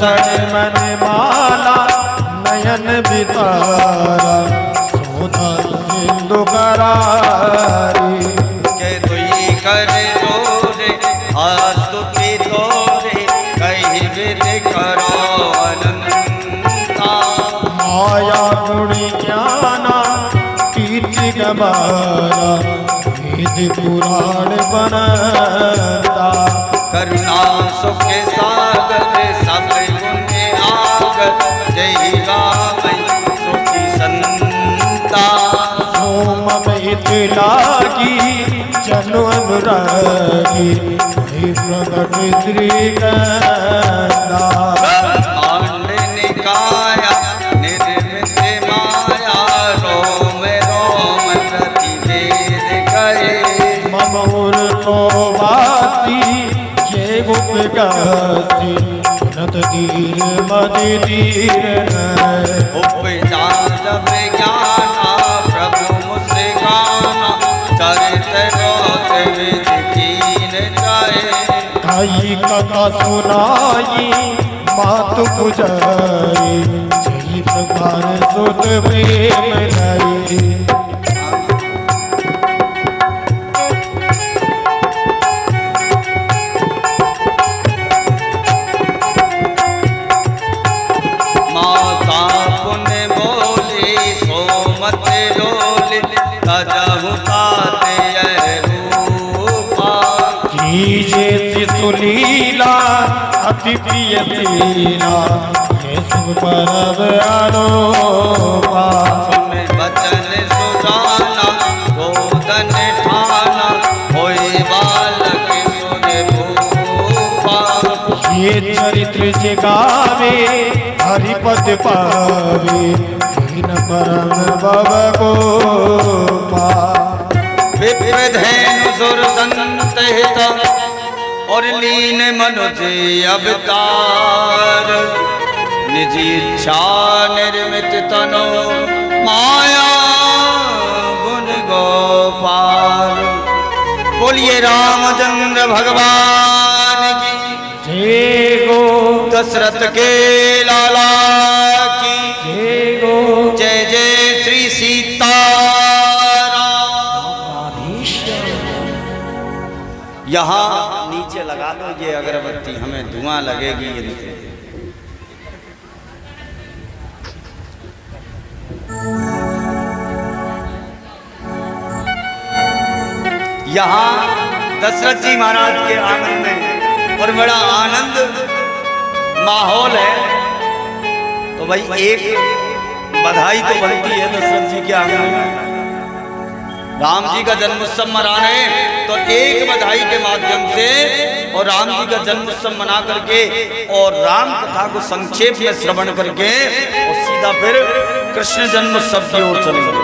भूषण मन माला नयन बितारा सोना सिंधु करारी के दुई कर जोरे हाथ की तोरे कहीं विद करो अनंता माया गुण ज्ञाना कीर्ति गवारा वेद पुराण बनता करुणा सुख सागर सब गुण आगर जय गावै श्रुति संता सोम में लागी जनु अनुरागी हे प्रगट श्रीगंधा आंड निकाया निर्मित माया रोम रोम प्रतिवेद करे ममोर को वासी ये उपगासी नत धीर मद धीर उपजा जब ज्ञाना प्रभु मुझसे गाना चरित रोत विद कीन जाए ताई कथा सुनाई मात पुजारी जय प्रकार सुत प्रेम लाई माता पुण्य बोले सो मत डोले तजहु ताते रूपा कीजे सुलीला अति प्रिय लीला ये शुभ परब अनोपा सुन बचन सुजाना गोदन ठाना होए बालक सुर भूपा ये चरित्र जगावे हरिपद पावे दीन परम भव गोपा विप्रधेनु सुर संत हित और लीन मनुज अवतार निज इच्छा निर्मित तनो माया गुण गोपाल बोलिए रामचंद्र भगवान की जय गो दशरथ के लाला की जय गो जय जय श्री सीता यहाँ नीचे लगा दो ये अगरबत्ती हमें धुआं लगेगी इनसे यहाँ दशरथ जी महाराज के आंगन में और बड़ा आनंद माहौल है तो भाई एक बधाई तो बनती है दशरथ जी के आंगन में राम जी का जन्मोत्सव मना रहे हैं तो एक बधाई के माध्यम से और राम जी का जन्मोत्सव मना करके और राम कथा को संक्षेप में श्रवण करके और सीधा फिर कृष्ण जन्मोत्सव की ओर चलेंगे।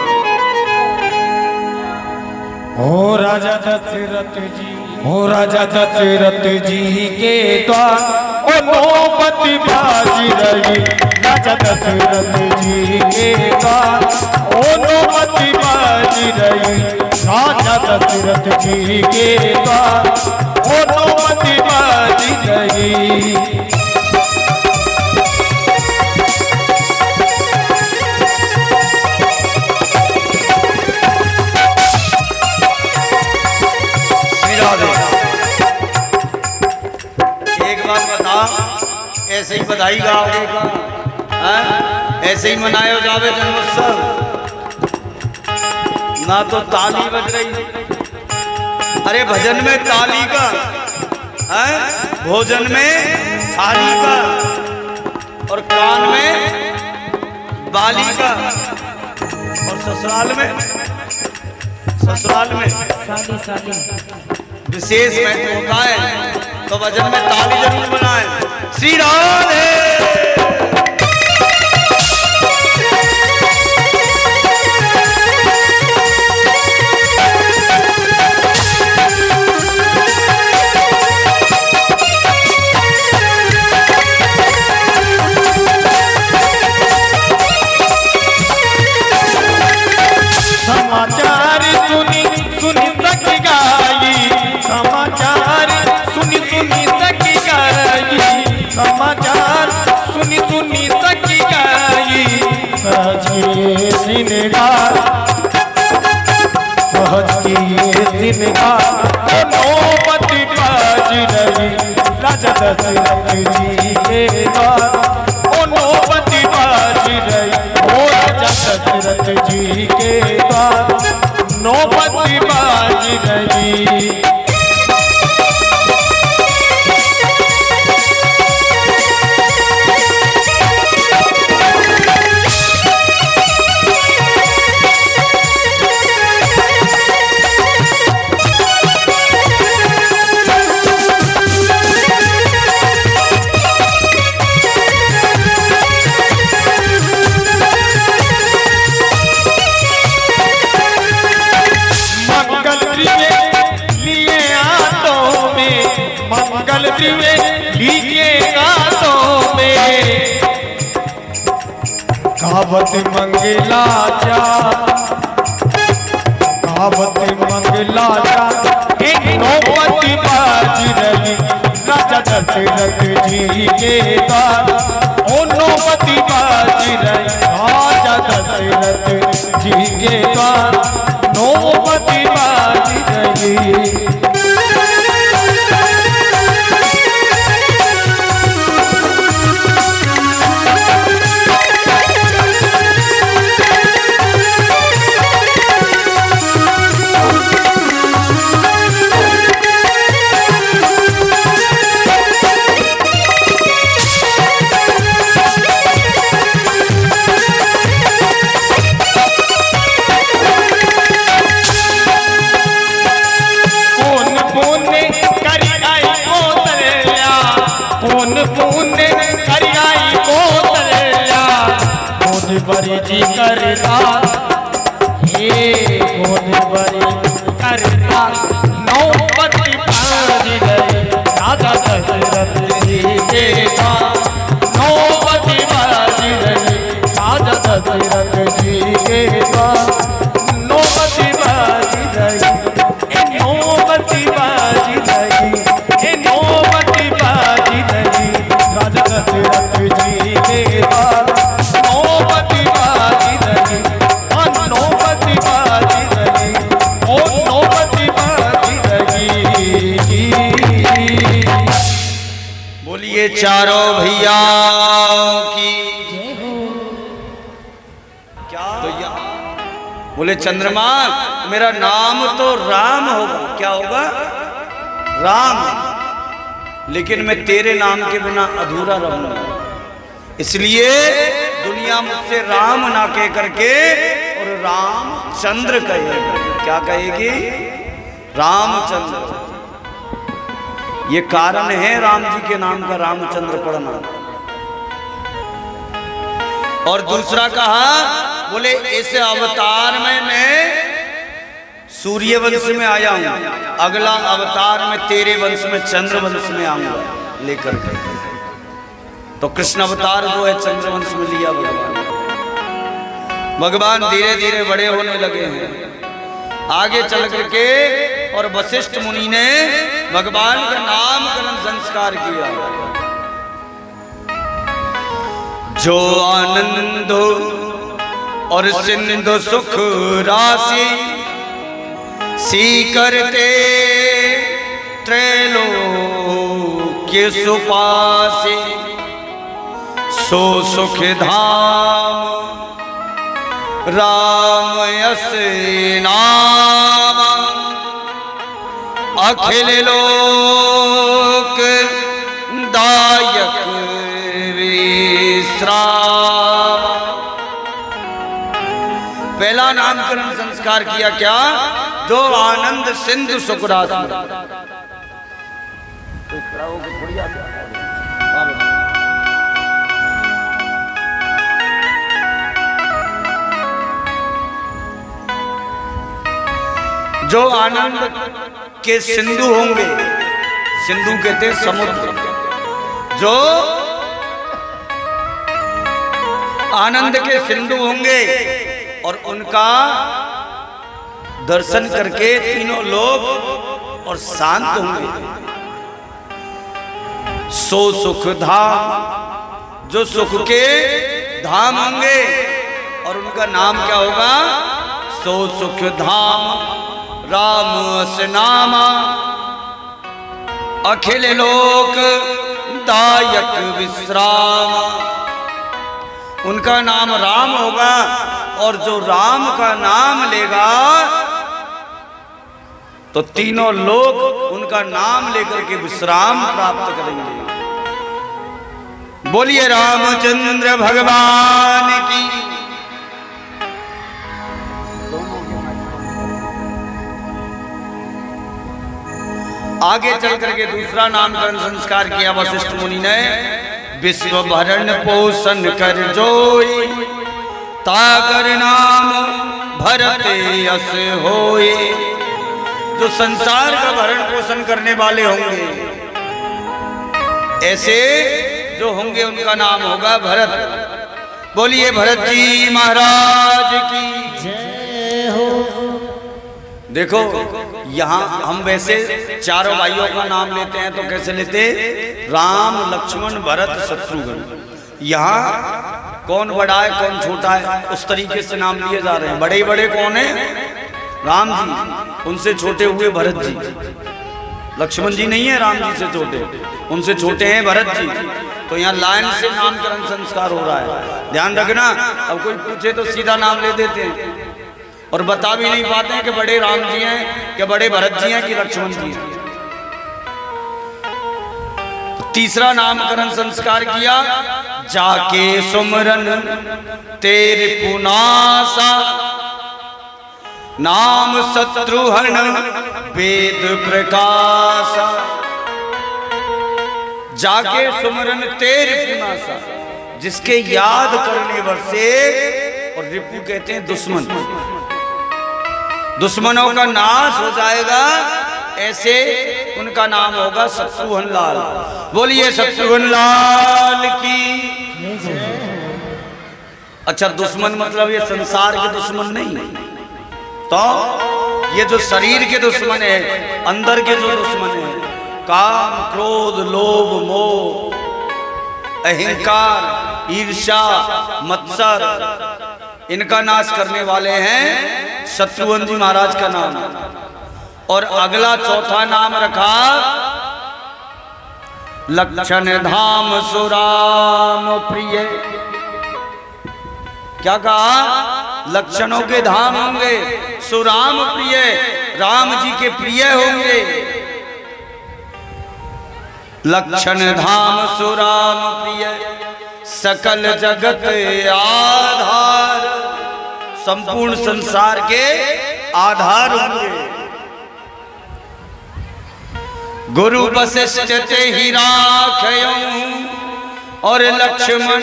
हो राजा दशरथ जी हो राजा दशरथ जी के द्वार ओ नौबत बाजी रही राजा दशरथ जी के द्वार ओ नौबत बाजी रही राजा दशरथ जी के द्वार ओ नौबत बाजी रही एक बात बता ऐसे ही बधाई गाओगे का ऐसे ही मनाए हो जावे जन्मोत्सव ना तो ताली बज रही अरे भजन में ताली का भोजन में थाली का और कान में बाली का और ससुराल में विशेष महत्व होता है तो भजन में ताली जरूर बनाए। श्री राधे समाचार सुनी सुनी तक गाई समाचार सुनी सुनी तक गाई समाचार दिन का ओ नौबत बाज रही राजा दशरथ जी के द्वार ओ नौबत बाज रही ओ राजा दशरथ जी के द्वार नौबत बाज रही। मंगल दिवे लीजिए गातों में गावत मंगला जा गावत मंगला जा एक नौबत बाज रही राजा दशरथ जी के द्वार ओ नौबत बाज रही राजा दशरथ जी के द्वार नौबत बाज रही। बरी जी करता ये गोद बरी करता नौबत बाज रही राजा दशरथ जी के द्वार नौबत बाज रही राजा दशरथ जी के द्वार नौबत बाज रही नौबत बाज रही नौबत बाज रही राजा दशरथ जी के द्वार नौबत बाज रही नौबत बाज रही ओ नौबत बाज रही। बोलिए चारों भैया की क्या तो बोले चंद्रमा मेरा नाम तो राम होगा, क्या होगा? राम, लेकिन मैं तेरे नाम के बिना अधूरा रहूंगा, इसलिए दुनिया मुझसे राम ना कह करके और रामचंद्र कहेगी। क्या कहेगी? रामचंद्र। ये कारण है राम जी के नाम का रामचंद्र पढ़ना। और दूसरा कहा, बोले इस अवतार में मैं सूर्य वंश में आया हूं, अगला अवतार में तेरे वंश में चंद्र वंश में आऊंगा लेकर के। तो कृष्ण अवतार जो है चंद्र वंश में लिया भगवान धीरे धीरे बड़े होने लगे हैं। आगे चल करके और वशिष्ठ मुनि ने भगवान का नामकरण संस्कार किया। जो आनंद और सिंधु सुख राशि सी करते त्रैलोक्य सुपासे, सो सुख धाम राम यस नाम, अखिल लोक दायक विश्राम। पहला नामकरण संस्कार किया क्या? जो आनंद सिंधु सुखरास। जो आनंद के सिंधु होंगे, सिंधु कहते समुद्र, जो आनंद के सिंधु होंगे और उनका दर्शन करके तीनों लोग और शांत होंगे। सो सुख धाम, जो सुख के धाम होंगे और उनका नाम क्या होगा? सो सुख धाम राम अस नामा, अखिल लोक दायक विश्राम। उनका नाम राम होगा और जो राम का नाम लेगा तो तीनों लोग उनका नाम लेकर के विश्राम प्राप्त करेंगे। बोलिए रामचंद्र भगवान की। आगे चल करके दूसरा नामकरण संस्कार किया वशिष्ठ मुनि ने। विश्व भरण पोषण कर जोई, ताकर नाम भरत यस होए। जो संसार का भरण पोषण करने वाले होंगे, ऐसे जो होंगे उनका नाम होगा भरत। बोलिए भरत जी महाराज की जय हो। देखो यहाँ हम वैसे चारों भाइयों का नाम लेते हैं तो कैसे लेते? राम लक्ष्मण भरत शत्रुघ्न। यहाँ कौन बड़ा है कौन छोटा है उस तरीके से नाम लिए जा रहे हैं। बड़े बड़े कौन है? राम जी, उनसे छोटे हुए भरत जी। लक्ष्मण जी नहीं है राम जी से छोटे, उनसे छोटे हैं भरत जी। तो यहाँ लाइन से नामकरण संस्कार हो रहा है, ध्यान रखना। अब कोई पूछे तो सीधा नाम ले देते हैं और बता भी नहीं पाते हैं कि बड़े राम जी हैं कि बड़े भरत जी हैं कि लक्ष्मण जी हैं। तो तीसरा नामकरण संस्कार किया। जाके सुमरन तेरे पुनासा, नाम शत्रुघ्न वेद प्रकाश। जाके सुमरन तेरे पुनासा, जिसके याद करने वर्षे। और रिपु कहते हैं दुश्मन, दुश्मनों का नाश हो जाएगा, ऐसे उनका नाम होगा शत्रुघ्न लाल। बोलिए शत्रुघ्न लाल की। अच्छा, दुश्मन मतलब ये संसार के दुश्मन नहीं, तो ये जो शरीर के दुश्मन है, अंदर के जो दुश्मन है, काम क्रोध लोभ मोह अहंकार ईर्ष्या मत्सर, इनका नाश करने वाले हैं शत्रुघ्न जी महाराज का नाम। और अगला चौथा नाम रखा लक्षण धाम सुराम प्रिय। क्या कहा? लक्षणों के धाम होंगे, सुराम प्रिय, राम जी के प्रिय होंगे। लक्षण धाम सुराम प्रिय, सकल जगत आधार, संपूर्ण संसार के आधार होंगे। गुरु वशिष्ठ ते ही राखयूं, और लक्ष्मण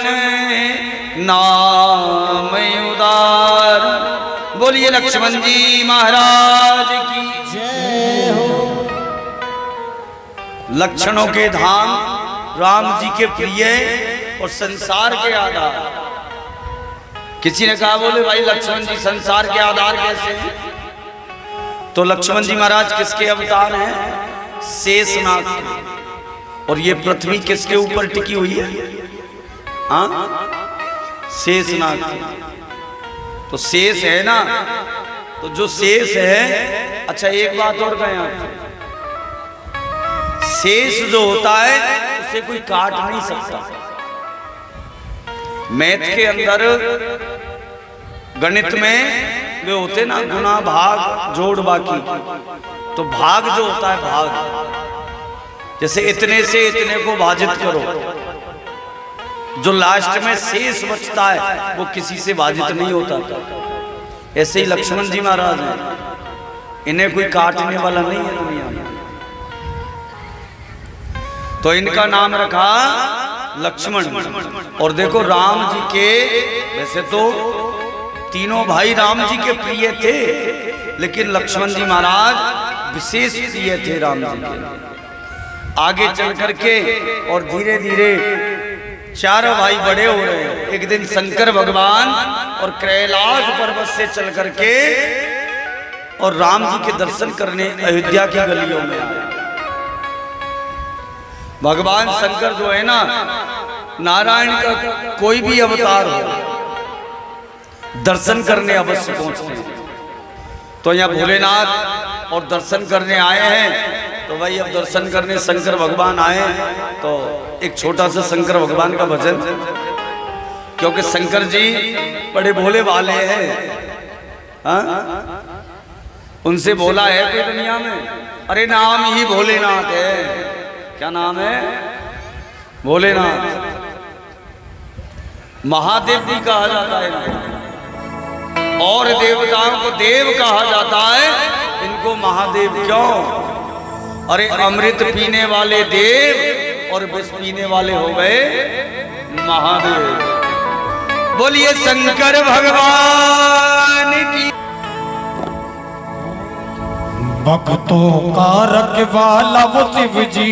नाम उदार। बोलिए लक्ष्मण जी महाराज की जय हो। लक्षणों के धाम, राम जी के प्रिय और संसार के आधार। किसी ने कहा बोले भाई लक्ष्मण जी संसार के आधार कैसे हैं? तो लक्ष्मण जी महाराज किसके अवतार हैं? शेषनाग के। और ये पृथ्वी किसके ऊपर टिकी हुई है? हाँ, शेषनाग की। तो शेष है ना, तो जो शेष है, अच्छा एक बात और कहें आपसे, शेष जो होता है उसे कोई काट नहीं सकता। मैथ के अंदर गणित में वे होते ना गुना भाग जोड़ बाकी, तो भाग जो होता है भाग, जैसे इतने से इतने को भाजित करो, जो लास्ट में शेष बचता है वो किसी से भाजित नहीं होता। ऐसे ही लक्ष्मण जी महाराज हैं, इन्हें कोई काटने वाला नहीं है दुनिया में। तो इनका नाम रखा लक्ष्मण। और देखो राम जी के, वैसे तो तीनों भाई राम जी के प्रिय थे, लेकिन लक्ष्मण जी महाराज विशेष प्रिय थे राम जी के। आगे चल करके और धीरे धीरे चारों भाई बड़े हो रहे हैं। एक दिन शंकर भगवान और कैलाश पर्वत से चल करके और राम जी के दर्शन करने अयोध्या की गलियों में आए। भगवान शंकर जो है ना, नारायण का कोई भी अवतार हो, दर्शन करने अवश्य पहुंचते हैं। तो यहाँ भोलेनाथ और दर्शन करने आए हैं। तो भाई अब दर्शन करने शंकर भगवान आए तो एक छोटा सा शंकर भगवान का भजन, क्योंकि शंकर जी बड़े भोले वाले हैं। हाँ? उनसे बोला है कोई दुनिया में? अरे नाम ही भोलेनाथ है। क्या नाम है? भोलेनाथ। महादेव भी कहा जाता है, और देवताओं को देव कहा जाता है, इनको महादेव क्यों? अरे अमृत पीने वाले देव और विष पीने वाले हो गए महादेव। बोलिए शंकर भगवान की। भक्तों का रखवाला वो शिव जी,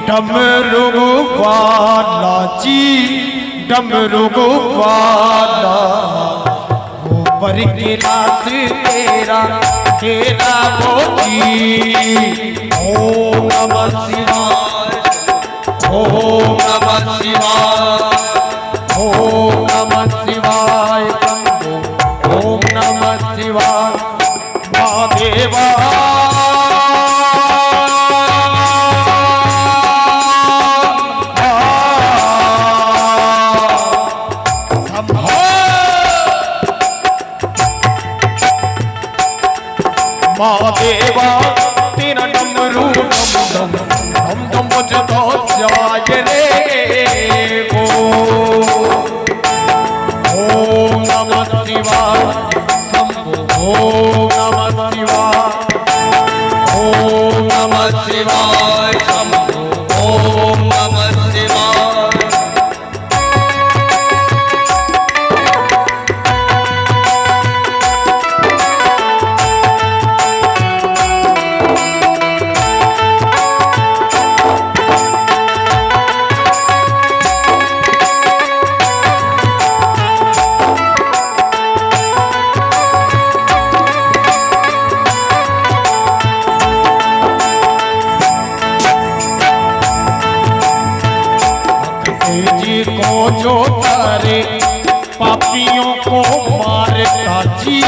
डमरू वाला जी, डमरू वाला। ऊपर की रात तेरा तेरा बोली। ओम नमः शिवाय, ओम नमः शिवाय, ओम नमः शिवाय, ओम नमः शिवाय। महादेवा महादेवा तेरा डमरू डम डम डम डम बजता जाए रे वो। ओम नमः शिवाय शंभो, ओम नमः शिवाय, ओम नमः शिवाय शंभो, ओम नमः शिवाय। को जो तारे पापियों को मारता जी,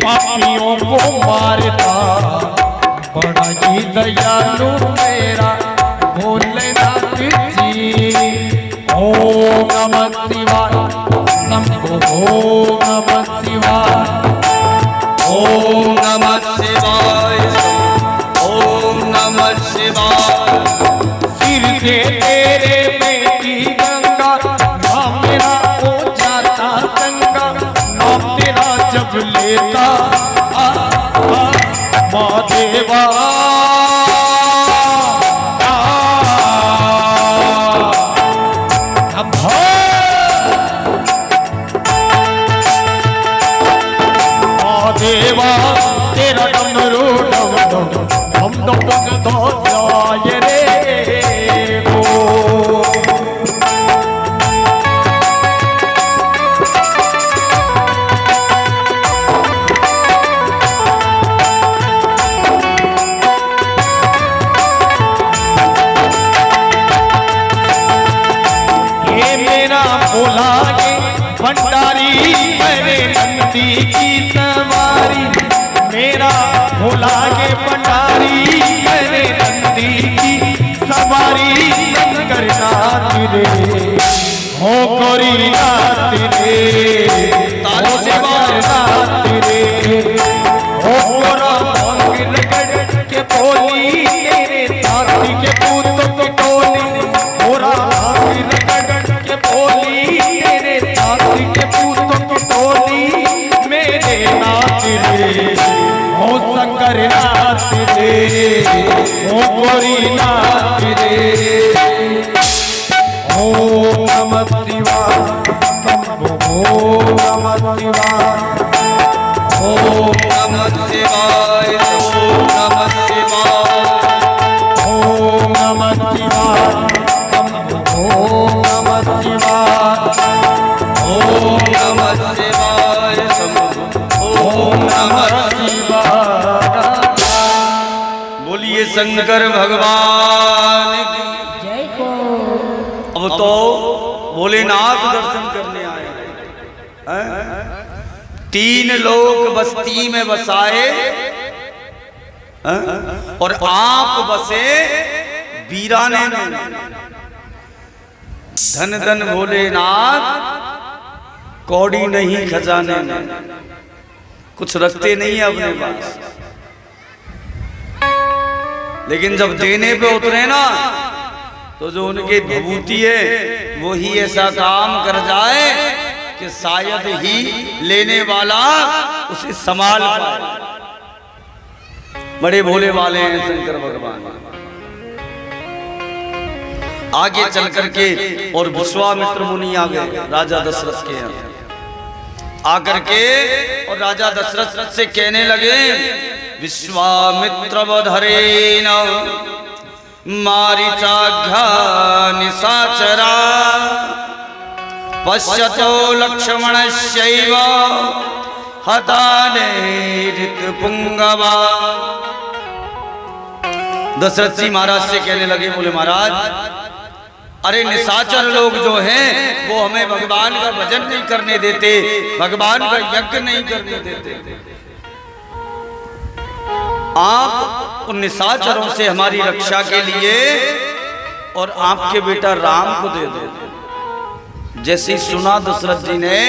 पापियों को मारता। बड़ा ही दयालु मेरा भोलेनाथ जी। ओम नमः शिवाय शंभो, ओम नमः शिवाय, ओम नमः शिवाय, ओम नमः शिवाय। सिर से तेरे बेटी गंगा, नाम मेरा हो जाता गंगा। नाम तेरा जब लेता महादेवा। महादेवा तेरा डमरू डम डम हम डम बजता जाए रे वो। ये मेरा भोला ये भंडारी, मेरे नंदी की सवारी। मेरा भोला के भंडारी, मेरे नंदी की सवारी। शंकर नाथ रे हो गोरी नाथ रे, हो शंकर नाथ रे। हो गोरा भांग रगड़ के बोली, तेरे साथी के पूतों की टोली। गोरा भांग रगड़ के बोली, तेरे साथी के पूतों की टोली। मेरे नाथ रे हो शंकर नाथ रे, हो गोरी नाथ रे। ओम नमः शिवाय शंभो, ओम नमः शिवाय, ओम नमः शिवाय, ओम नमः शिवाय। ओम नमः शिवाय शंभो, ओम नमः शिवाय, ओम नमः शिवाय शंभो, ओम नमः शिवाय। बोलिए शंकर भगवान की। अब तो भोलेनाथ दर्शन करने आए हैं। तीन लोग बस्ती में बसाए, और आप बसे वीराने में। धन धन भोलेनाथ कौड़ी नहीं खजाने में, कुछ रखते नहीं है अपने पास, लेकिन जब देने पे उतरे ना तो जो उनकी भभूति है वो ही ऐसा काम कर जाए कि शायद ही लेने वाला उसे संभाल पाए। बड़े भोले वाले हैं शंकर भगवान। आगे चल करके और विश्वामित्र मुनि आ गए राजा दशरथ के यहाँ आकर के, और राजा दशरथ से कहने लगे, विश्वामित्र वधरेण मारीचाघ्या निशाचरा पश्यतो लक्ष्मणस्यैव हताने ऋतुपुंगवा। दशरथ जी महाराज से कहने लगे, बोले महाराज, अरे निशाचर लोग जो हैं वो हमें भगवान का भजन नहीं करने देते, भगवान का यज्ञ नहीं करने देते। आप उन निशाचरों से हमारी रक्षा के लिए और आपके बेटा राम को दे दो। जैसे ही सुना दशरथ जी ने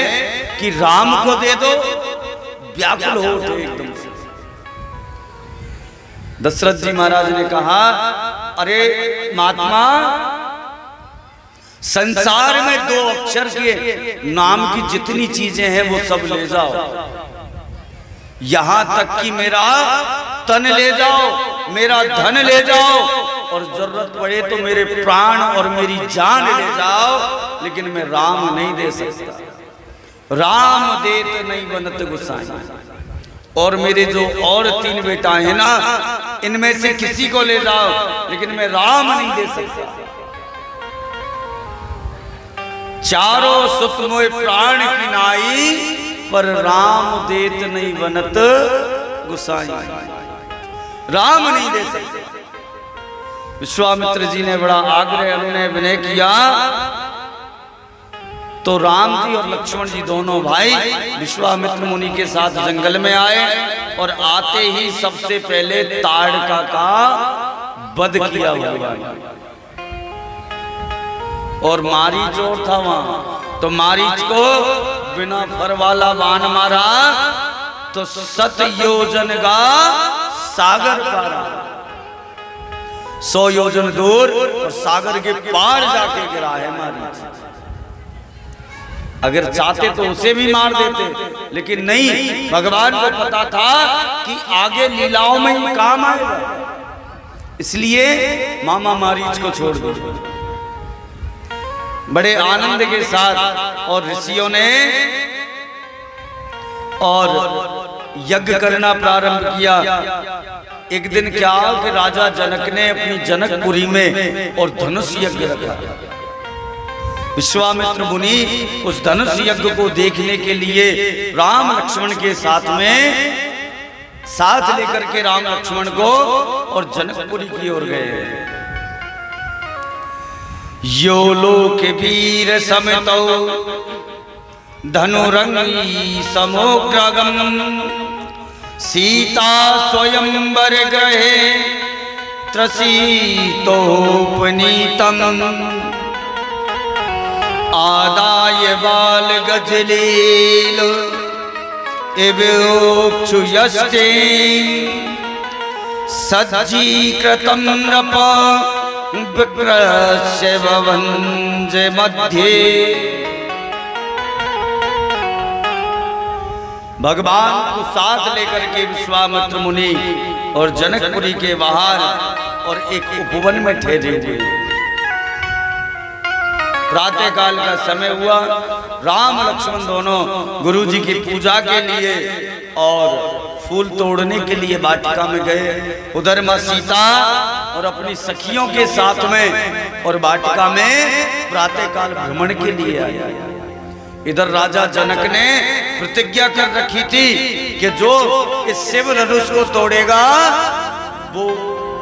कि राम को दे दो, व्याकुल हो उठे एकदम से। दशरथ जी महाराज ने कहा, अरे महात्मा, संसार में 2 अक्षर के नाम की जितनी चीजें हैं वो सब ले जाओ, यहां तक कि मेरा तन ले जाओ, मेरा धन ले जाओ, और जरूरत पड़े तो मेरे प्राण और मेरी जान ले जाओ, लेकिन मैं राम नहीं दे सकता। राम देत नहीं बनत गुसाई। और मेरे जो और 3 बेटा है ना, इनमें से किसी को ले जाओ, लेकिन मैं राम नहीं दे सकता। चारों सुख मोय प्राण की नाई, पर राम देत नहीं बनत गुसाई। राम नहीं दे सकते। विश्वामित्र जी ने बड़ा आग्रह उन्होंने विनय किया, तो राम जी और लक्ष्मण जी दोनों भाई विश्वामित्र मुनि के साथ जंगल में आए, और आते ही सबसे पहले ताड़का का वध किया भगवान। और मारीच और था वहां, तो मारीच को बिना फर वाला बाण मारा तो 7 योजन का सागर पारा, 100 योजन दूर और सागर के पार जाके गिरा है मारीच। अगर चाहते तो उसे भी मार देते, लेकिन नहीं, भगवान को पता था कि आगे लीलाओं में ही काम आएगा, इसलिए मामा मारीच को छोड़ दिया। बड़े आनंद के साथ और ऋषियों ने और यज्ञ करना प्रारंभ किया। एक दिन क्या कि राजा जनक ने अपनी जनकपुरी में और धनुष यज्ञ रखा। विश्वामित्र मुनि उस धनुष यज्ञ को देखने के लिए राम लक्ष्मण के साथ में साथ लेकर के राम लक्ष्मण को और जनकपुरी की ओर गए। यो लोक वीर समितौ धनुरंगी समोग्रगम सीता स्वयंवर ग्रहे त्रसीतोपनीतम आदाय बाल गजलील इवोक्षुयष्टे सज्जीकृतं नृप विक्रस्य भवंज मध्ये। भगवान को साथ लेकर के विश्वामित्र मुनि और जनकपुरी के बाहर और एक उपवन में ठहरे हुए। प्रातः काल का समय हुआ। राम लक्ष्मण दोनों गुरुजी की पूजा के लिए और फूल तोड़ने के लिए वाटिका में गए। उधर मां सीता और अपनी सखियों के साथ में और वाटिका में प्रातः काल भ्रमण के लिए आए। इधर राजा जनक ने प्रतिज्ञा कर रखी थी कि जो इस शिव धनुष को तोड़ेगा वो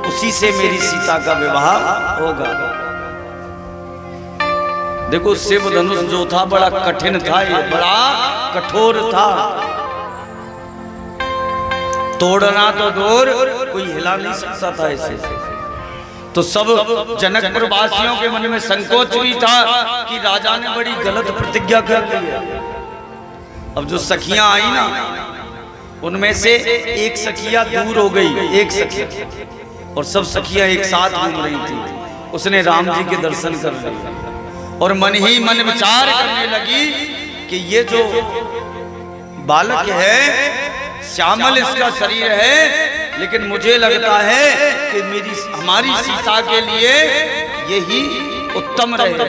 उसी से मेरी सीता का विवाह होगा। देखो शिव धनुष जो था बड़ा कठिन था, ये बड़ा कठोर था। तोड़ना तो दूर, कोई हिला नहीं सकता था ऐसे। तो सब जनकपुर वासियों के मन में संकोच भी था कि राजा ने बड़ी गलत प्रतिज्ञा कर ली है। अब जो सखियां आई ना, उनमें से एक सखिया दूर हो गई, एक सखिया, और सब सखियां एक साथ घूम रही थी। उसने राम जी के दर्शन कर लिए और मन ही मन विचार करने लगी कि ये जो बालक है, श्यामल इसका शरीर है, लेकिन मुझे लगता है कि हमारी सीता के लिए यही उत्तम रहे।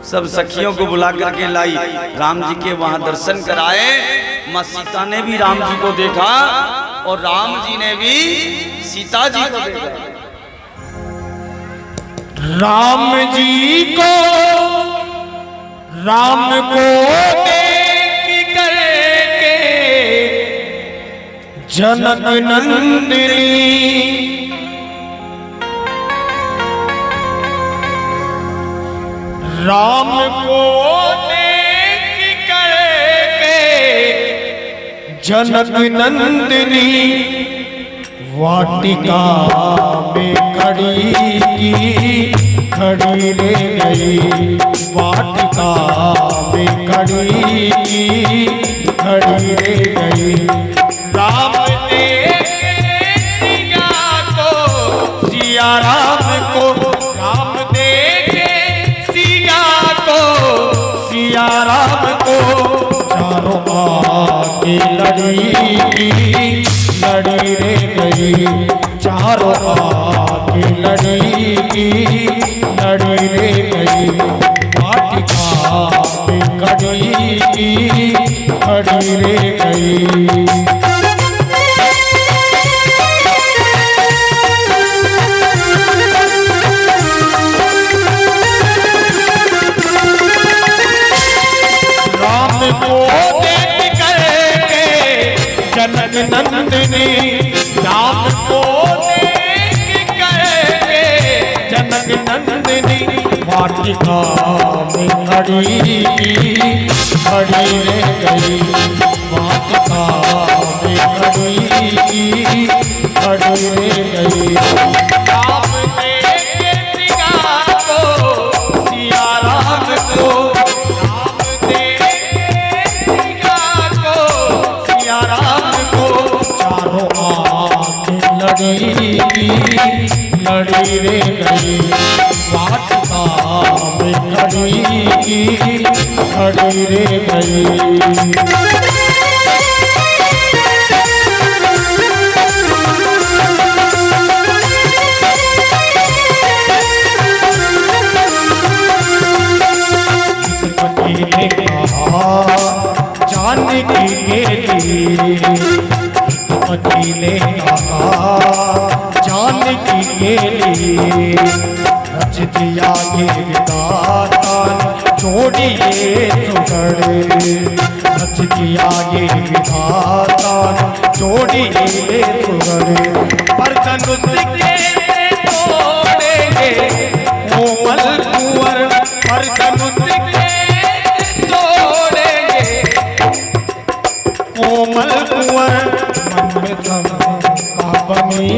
सब सखियों को बुला करके लाई, राम जी के वहां दर्शन कराए। माँ सीता ने भी राम जी को देखा और राम जी ने भी सीता जी को देखा। राम जी को देख करके जनक नंदिनी राम को देख करके जनक नंदिनी वाटिका में खड़ी ले गई, वाटिका में खड़ी ले गई। राम देख सिया को, सिया राम को, राम देख सिया को, सिया राम को, चारों आगे लड़ी रे गई, चारों आगे लड़ी रे गई। वाटिका में खड़ी रे गई। राम को देख करके जनक नंदिनी, राम को देख करके जनक नंदिनी वाटिका में खड़ी ले गई, वाटिका में खड़ी ले गई। राम देख सिया को, सिया राम को, राम देख सिया को, सिया राम को, चारों आगे लड़ी रे गई। वाटिका में खड़ी रे गई। ने कहा जानकी के लिए, पति ने कहा जानकी के लिए, रच दिया ये विधाता जोड़िए सुगड़े, रच दिया ये विधाता जोड़िए सुगड़े। पर धनुष के तोड़ेंगे कोमल कुंवर, पर धनुष कोमल कुंवर, मन में शंका बनी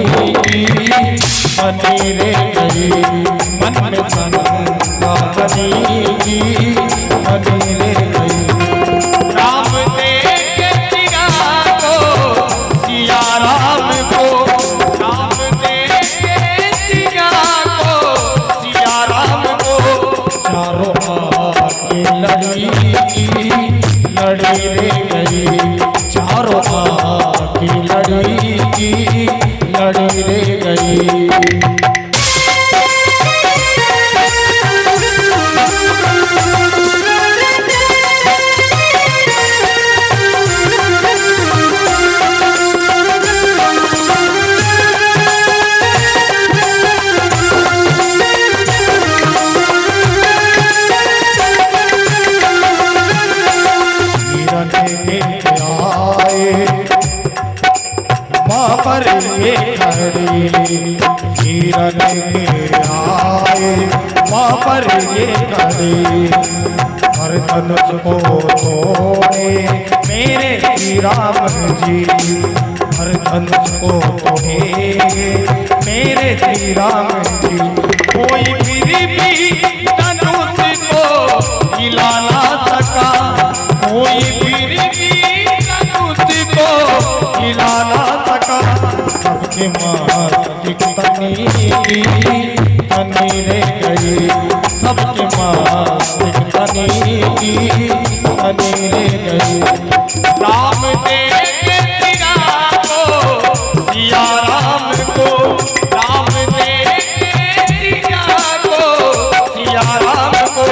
रे गई, मन में शंका बनी रे गई। राम देख सिया को, सिया राम को, राम देख सिया को, सिया राम को, चारों आगे लड़ी रे गई, चारों आगे लड़ी रे गई। पर ये खड़ी हिरन के आए, माँ पर ये खड़ी, हर धनुष को तोड़े मेरे श्री राम जी, हर धनुष को तोड़ेंगे मेरे श्री राम जी। कोई फिर भी धनुष को हिला ना सका, कोई फिर भी धनुष को हिला ना सका। सबके मालिक तनी रे गई, सबके मालिक तनी रे गई। राम दे सिया को, सिया राम को, राम दे सिया को, सिया राम को।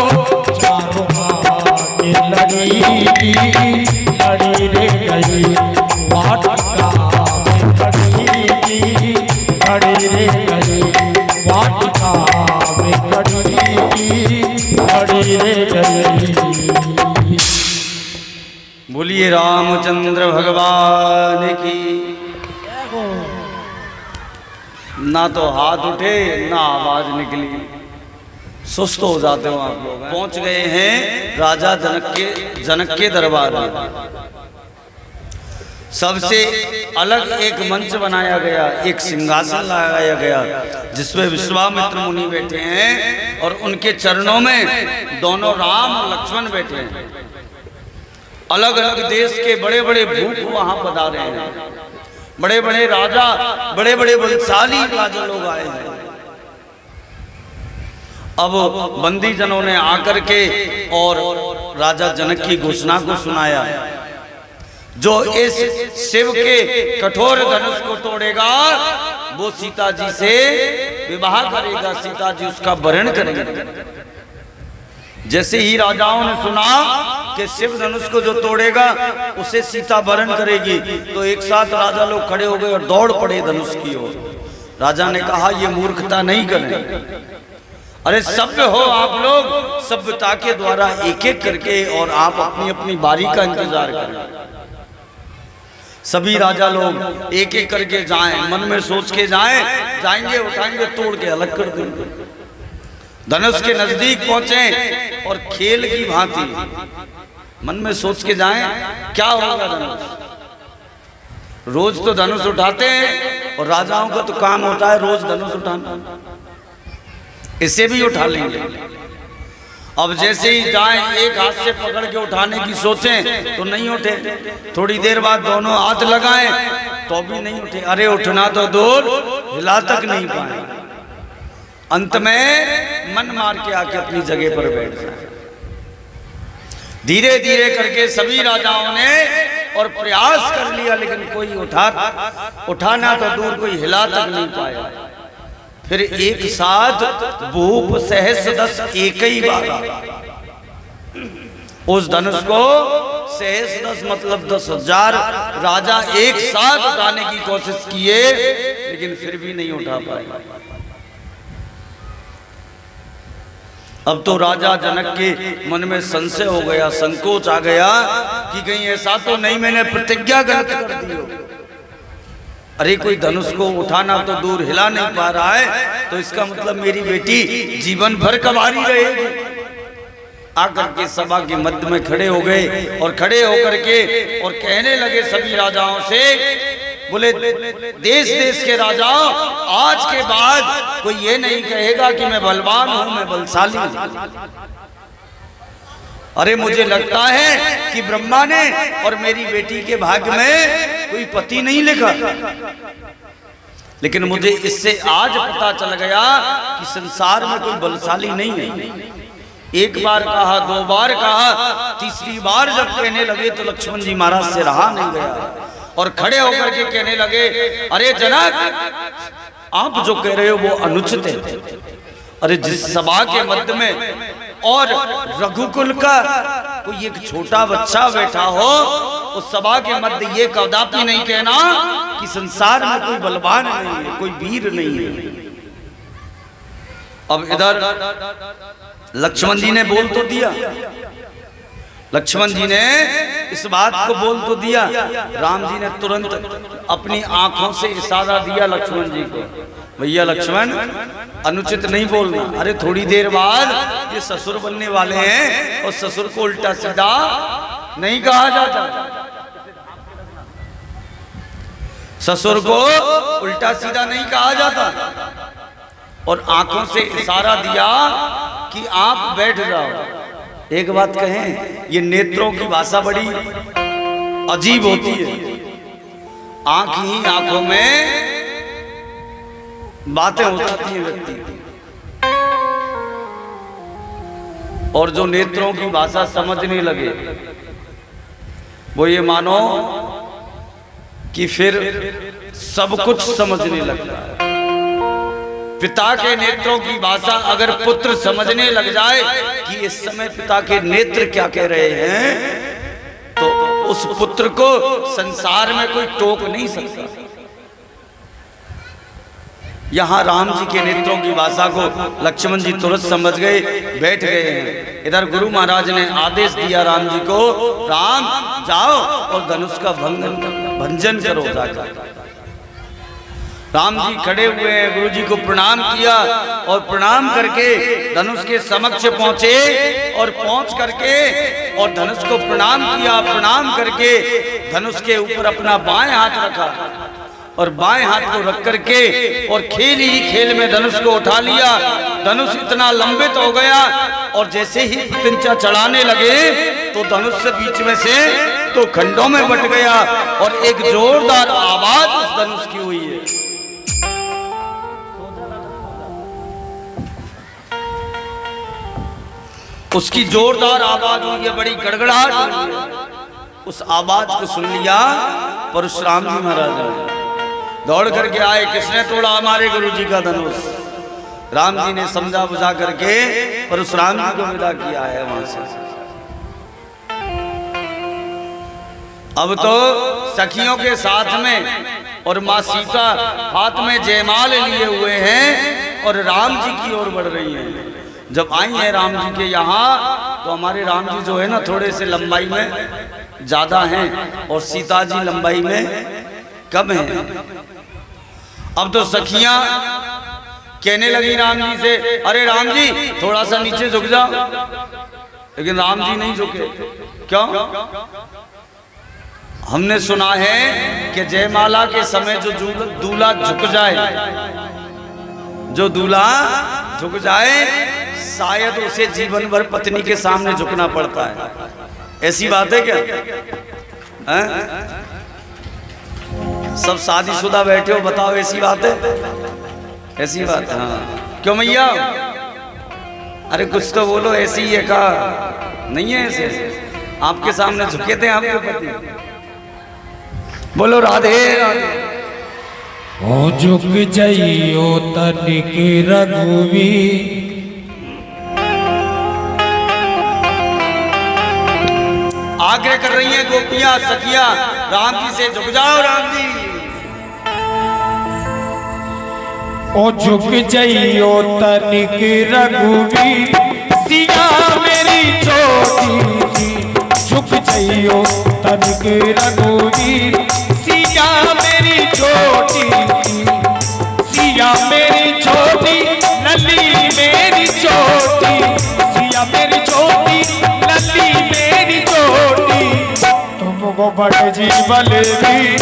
चारों माँ लड़ी रे गई, वाटिका में खड़ी रे गई, वाटिका में खड़ी रे गई। बोलिए रामचंद्र भगवान की। ना तो हाथ उठे ना आवाज निकली, सुस्त हो जाते हो आप लोग। पहुंच गए हैं राजा जनक के दरबार में। सबसे अलग एक मंच बनाया गया, एक सिंहासन लगाया गया जिसमें विश्वामित्र मुनि बैठे हैं और उनके चरणों में दोनों राम और लक्ष्मण बैठे हैं। अलग अलग देश के बड़े बड़े भूप वहां पधारे हैं, बड़े बड़े राजा, बड़े बड़े बलशाली राजा लोग आए हैं। अब बंदी जनों ने आकर के और राजा जनक की घोषणा को सुनाया, जो इस शिव के कठोर धनुष को तोड़ेगा वो सीता जी से विवाह करेगा, सीता जी उसका वरण करेंगे। जैसे ही राजाओं ने सुना कि शिव धनुष को जो तोड़ेगा उसे सीता वरण करेगी, तो एक साथ राजा लोग खड़े हो गए और दौड़ पड़े धनुष की ओर। राजा ने कहा ये मूर्खता नहीं करें, अरे सभ्य हो आप लोग, सभ्यता के द्वारा एक एक करके और आप अपनी अपनी बारी का इंतजार करें। सभी राजा लोग एक एक करके जाएं, मन में सोच के जाएं, जाएंगे उठाएंगे तोड़ के अलग कर देंगे। धनुष के नजदीक पहुंचे और खेल की भांति मन में सोच के जाएं क्या होगा धनुष। रोज तो धनुष उठाते हैं और राजाओं का तो काम होता है रोज धनुष उठाना, इसे भी उठा लेंगे। अब जैसे ही जाएं एक हाथ से पकड़ के उठाने की सोचें तो नहीं उठे, थोड़ी देर बाद दोनों हाथ लगाएं तो भी नहीं उठे, अरे उठना तो दूर हिला तक नहीं पाए। अंत में मन मार के आके अपनी जगह पर बैठ जाए। धीरे धीरे करके सभी राजाओं ने और प्रयास कर लिया, लेकिन कोई उठाना तो दूर कोई हिला तक नहीं पाया। फिर एक साथ भूप सहस दस एक ही बार उस धनुष को सहस दस मतलब 10,000 राजा एक साथ उठाने की कोशिश किए, लेकिन फिर भी नहीं उठा पाए। अब तो राजा जनक के मन में संशय हो गया, संकोच आ गया कि कहीं ऐसा तो नहीं मैंने प्रतिज्ञा गलत कर दी हो। अरे कोई धनुष को उठाना तो दूर हिला नहीं पा रहा है, तो इसका मतलब मेरी बेटी जीवन भर कबारी रहेगी। आकर के सभा के मध्य में खड़े हो गए और खड़े होकर के और कहने लगे सभी राजाओं से, बोले देश देश के राजाओं, आज के बाद कोई ये नहीं कहेगा कि मैं बलवान हूं, मैं बलशाली हूं। अरे मुझे लगता है कि ब्रह्मा ने और मेरी बेटी के भाग्य में कोई पति नहीं लिखा, लेकिन मुझे इससे आज पता चल गया कि संसार में कोई बलशाली नहीं है। एक बार कहा, दो बार कहा, तीसरी बार जब कहने लगे तो लक्ष्मण जी महाराज से रहा नहीं गया और खड़े होकर के कहने लगे, अरे जनक आप जो कह रहे हो वो अनुचित है। अरे जिस सभा के मध्य में और रघुकुल का कोई एक छोटा बच्चा बैठा हो, उस सभा के मध्य ये कदापि नहीं कहना कि संसार में कोई बलवान नहीं है, कोई वीर नहीं है। अब इधर लक्ष्मण जी ने बोल तो दिया, लक्ष्मण जी ने इस बात को बोल तो दिया। राम जी ने तुरंत अपनी आंखों से इशारा दिया लक्ष्मण जी को, भैया लक्ष्मण अनुचित नहीं बोलना। अरे थोड़ी देर बाद ये ससुर बनने वाले हैं और ससुर को उल्टा सीधा नहीं कहा जाता। ससुर को उल्टा सीधा नहीं कहा जाता, और आंखों से इशारा दिया कि आप बैठ जाओ। एक बात कहें, ये नेत्रों की भाषा बड़ी अजीब होती है। आंख ही आंखों में बातें हो जाती हैं व्यक्ति की, और जो नेत्रों की भाषा समझने लगे वो ये मानो कि फिर सब कुछ समझने लगता है। पिता के नेत्रों की भाषा अगर पुत्र समझने लग जाए कि इस समय पिता के नेत्र क्या कह रहे हैं, तो उस पुत्र को संसार में कोई टोक नहीं सकता। यहां राम जी के नेत्रों की भाषा को लक्ष्मण जी तुरंत समझ गए, बैठ गए हैं। इधर गुरु महाराज ने आदेश दिया राम जी को, राम जाओ और धनुष का भंजन करो जाकर। राम जी खड़े हुए हैं, गुरु जी को प्रणाम किया और प्रणाम करके धनुष के समक्ष पहुंचे, और पहुंच करके और धनुष को प्रणाम किया। प्रणाम करके धनुष के ऊपर अपना बाएं हाथ रखा, और बाएं हाथ को रख करके और खेल ही खेल में धनुष को उठा लिया। धनुष इतना लंबित हो गया, और जैसे ही प्रतिंचा चढ़ाने लगे तो धनुष से बीच में से तो खंडों में बट गया, और एक जोरदार आवाज उस धनुष की हुई है। उसकी जोरदार आवाज हुई है, बड़ी गड़गड़ाहट हुई है। उस आवाज को सुन लिया परशुराम जी महाराज ने, दौड़ करके आए। किसने तोड़ा? हमारे गुरु जी का धनुष। राम जी ने समझा बुझा करके परशुराम जी को विदा किया है वहां से। अब तो सखियों के साथ में और माँ सीता हाथ में जयमाल लिए हुए हैं और राम जी की ओर बढ़ रही हैं। जब आई है राम जी के यहाँ, तो हमारे राम जी जो है ना थोड़े से लंबाई में ज्यादा हैं और सीता जी लंबाई में कम हैं। अब तो सखियां कहने लगी राम जी से, अरे राम जी थोड़ा सा नीचे झुक जाओ, लेकिन राम जी नहीं झुके। क्यों? हमने सुना है कि जयमाला के समय जो दूल्हा झुक जाए, जो दूल्हा झुक जाए, शायद उसे जीवन भर पत्नी के सामने झुकना पड़ता है। ऐसी बात है क्या? सब शादीशुदा बैठे हो, बताओ ऐसी बात है? ऐसी बात है। हाँ क्यों मैया? अरे कुछ तो बोलो, ऐसी ही है का? नहीं है ऐसे? आपके सामने झुके थे आपके पति? बोलो राधे राधे। ओ झुक जाइयो तनिक रघुवीर, आग्रह कर रही हैं गोपियां सखियां, राम जी से झुक जाओ राम जी। ओ झुक जाइयो तनिक रघुवीर, सिया मेरी छोटी सी, झुक जाइयो तनिक रघुवीर, सिया मेरी छोटी सी, सिया मेरी छोटी, लली मेरी छोटी, सिया मेरी छोटी, लली मेरी छोटी, तुमको बड़े जी बलवी,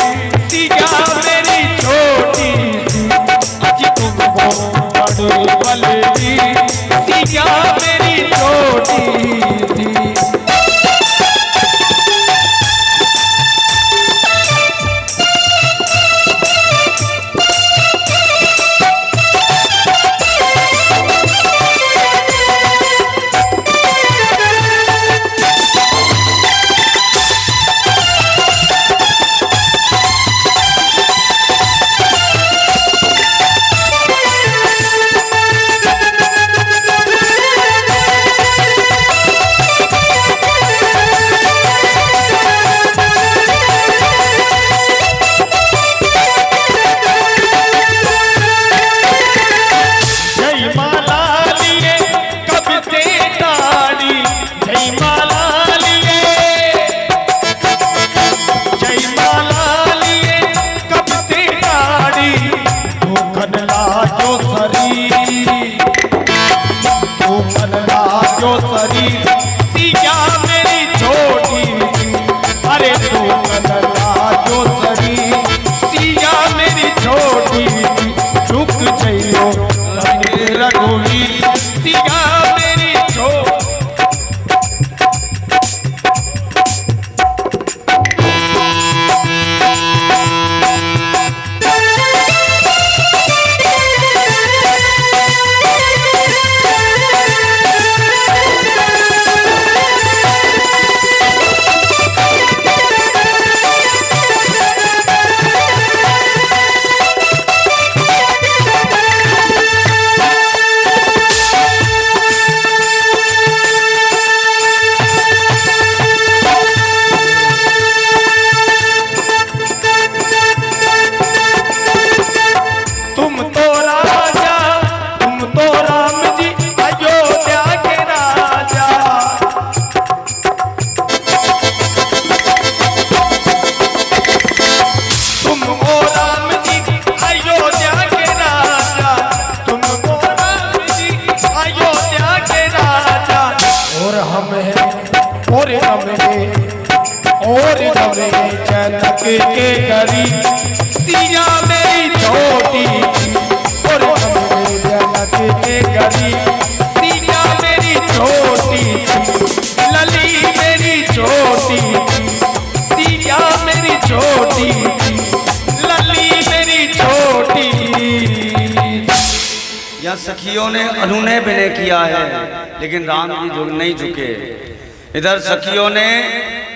सिया मेरी छोटी सी, अजी तुमको बड़े बलवी, सिया मेरी छोटी सी। सिया और नवरे जनक के करी सिया मेरी छोटी थी। और नवरे जनक के करी सिया मेरी छोटी थी। लली मेरी छोटी थी, सिया मेरी छोटी थी, लली मेरी छोटी। यह सखियों ने अनुनय विनय किया है, लेकिन राम जी नहीं झुके। इधर सखियों ने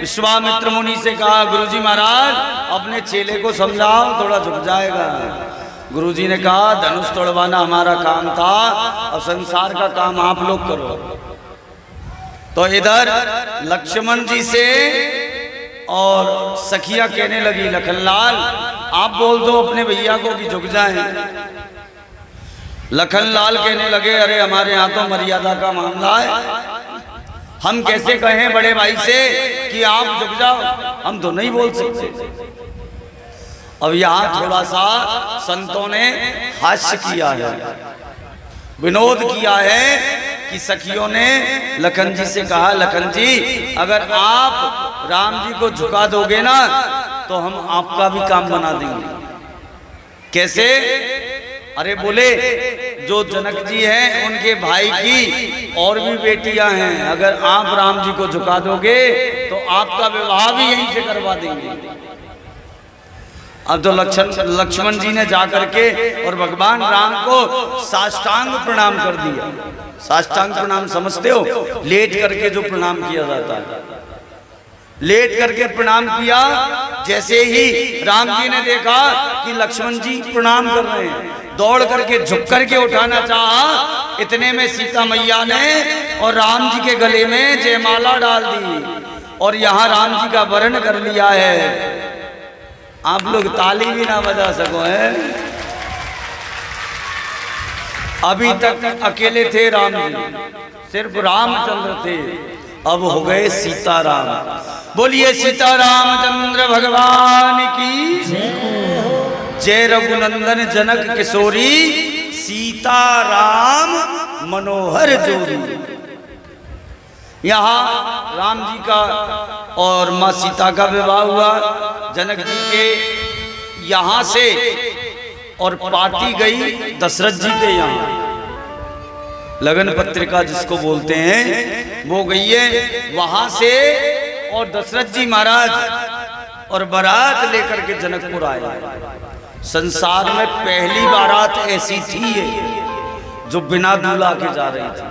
विश्वामित्र मुनि से कहा, गुरुजी महाराज अपने चेले को समझाओ, थोड़ा झुक जाएगा। गुरुजी ने कहा, धनुष तोड़वाना हमारा काम था, और संसार का काम आप लोग करो। तो इधर लक्ष्मण जी से और सखिया कहने लगी, लखनलाल आप बोल दो अपने भैया को कि झुक जाएं। लखनलाल कहने लगे, अरे हमारे यहाँ तो मर्यादा का मामला है, हम कैसे कहें बड़े भाई से कि आप झुक जाओ, हम तो नहीं बोल सकते। अब यहाँ थोड़ा सा संतों ने हास्य किया है, विनोद किया है कि सखियों ने लखन जी से कहा, लखन जी अगर आप राम जी को झुका दोगे ना तो हम आपका भी काम बना देंगे। कैसे? अरे बोले, जो जनक जी हैं उनके भाई की और भी बेटियां हैं, अगर आप राम जी को झुका दोगे तो आपका विवाह भी यहीं से करवा देंगे। अब तो लक्ष्मण जी ने जाकर के और भगवान राम को साष्टांग प्रणाम कर दिया। साष्टांग प्रणाम समझते हो? लेट करके जो प्रणाम किया जाता है, लेट करके प्रणाम किया। जैसे ही राम जी ने देखा कि लक्ष्मण जी प्रणाम कर रहे हैं, दौड़ करके झुक करके उठाना चाहा। इतने में सीता मैया ने और राम जी के गले में जयमाला डाल दी और यहाँ राम जी का वरण कर लिया है। आप लोग ताली भी ना बजा सको है। अभी तक अकेले थे राम जी, सिर्फ रामचंद्र थे, अब हो गए सीताराम। बोलिए सीतारामचंद्र भगवान की जय। रघुनंदन जनक किशोरी, सीताराम मनोहर जोड़ी। यहाँ राम जी का और माँ सीता का विवाह हुआ जनक जी के यहाँ से, और पार्टी गई दशरथ जी के यहाँ। लगन पत्रिका जिसको बोलते हैं वो गई है वहां से, और दशरथ जी महाराज और बारात लेकर के जनकपुर आए। संसार में पहली बारात ऐसी थी जो बिना दूल्हा के जा रही थी।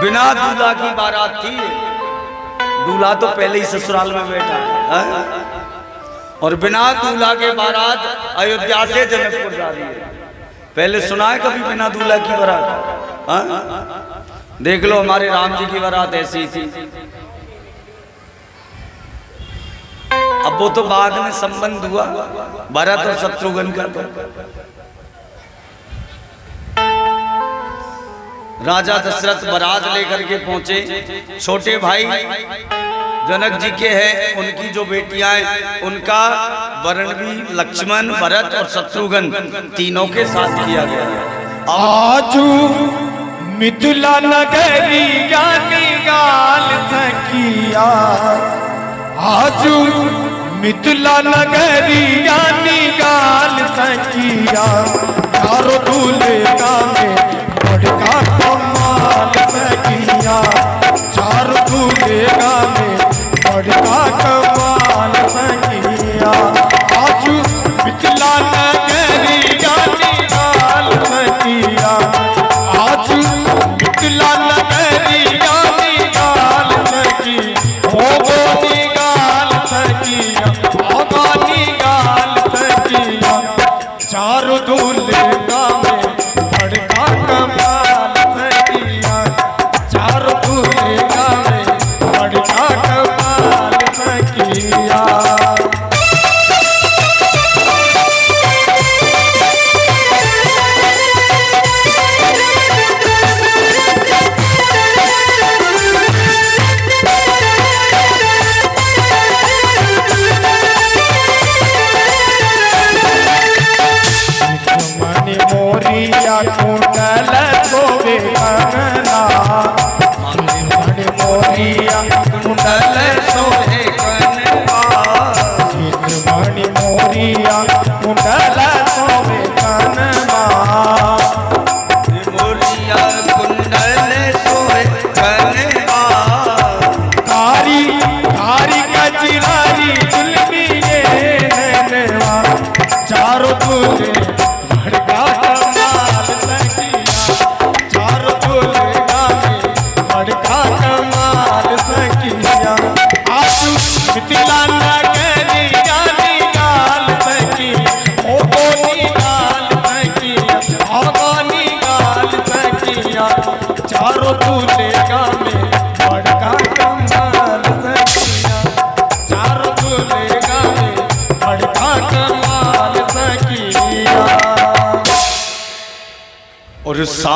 बिना दूल्हा की बारात थी। दूल्हा तो पहले ही ससुराल में बैठा है, और बिना दूल्हा के बारात अयोध्या से जनकपुर जा रही है। पहले सुना है कभी बिना दूल्हा की बारात? देख लो हमारे राम जी की बारात ऐसी थी। अब वो तो बाद में संबंध हुआ भरत और शत्रुघ्न का। राजा दशरथ बारात लेकर के पहुंचे। छोटे भाई जनक जी के हैं, उनकी जो बेटियां हैं उनका वरण भी लक्ष्मण, भरत और शत्रुघ्न तीनों के साथ किया गया। आजू मिथिला नगरी जानी गाल सखिया, आजू मिथिला नगरी जानी गाल सखिया, चारों दूल्हे में बड़का कमाल सखिया, चारों दूल्हे में बड़का कमाल सखिया। आजू मिथिला नगरी जानी गाल सखिया, आजू मिथिला नगरी जानी गाल सखी, हो गोनी गाल सखिया, हो गोनी गाल सखिया, चारों दूल्हे में बड़का कमाल सखिया, चारों दूल्हे में बड़का कमाल सखिया। मोरिया कुंडल सोवे कंगना,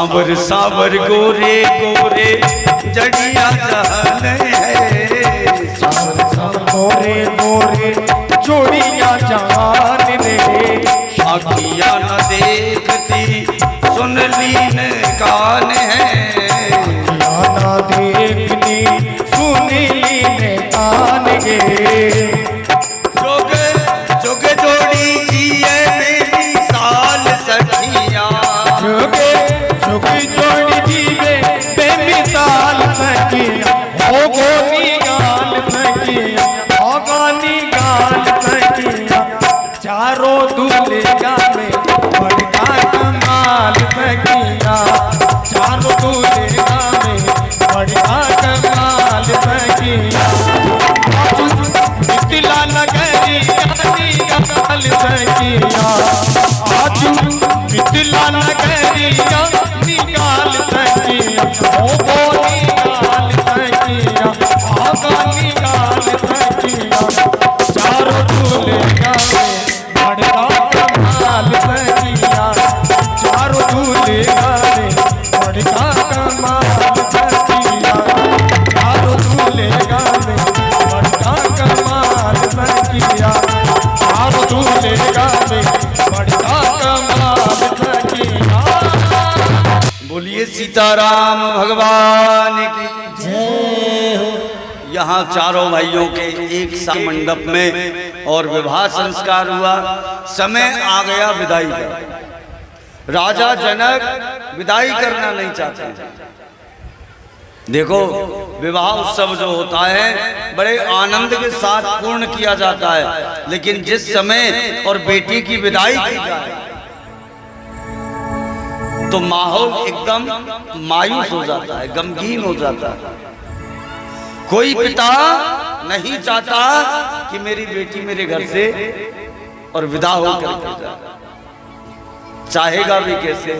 सांवर सांवर गोरे गोरे जड़िया जान है, सांवर सांवर गोरे गोरे जोड़ियां जान रे, आखियां न देखती सुन लीन कान है, आखियां न देखती सुन लीन कान गे, जुग जुग जोड़ी जिए मेरी साल सखिया, जुग जुग जोड़ी जीवे बेमिसाल सखिया, हो गोनी गाल सखिया, हो गोनी गाल सखिया, चारों दूल्हे में बड़का कमाल सखिया, चारों दूल्हे में बड़का कमाल सखिया, मिथिला नगरी गाल सखिया, आज मिथिला नगरी निकाल सखिया, ओ गोनी गाल सखिया, आ गोनी गाल सखिया, चारों दूल्हे में बड़का कमाल सखिया, चारों दूल्हे में बड़का कमाल सखिया, चारों दूल्हे में बड़का कमाल सखिया, चारों दूल्हे में बड़का कमाल सखिया। बोलिए सीताराम भगवान की जय हो। यहाँ चारों भाइयों के एक सा मंडप में और विवाह संस्कार हुआ। समय आ गया विदाई का। राजा जनक विदाई करना नहीं चाहते। देखो, विवाह उत्सव जो होता है बड़े आनंद के साथ पूर्ण किया जाता है, लेकिन जिस समय और बेटी की विदाई की जाए तो माहौल एकदम मायूस हो जाता है, गमगीन हो जाता है। कोई पिता नहीं चाहता कि मेरी बेटी मेरे घर से और विदा होकर के जाए। चाहेगा भी कैसे?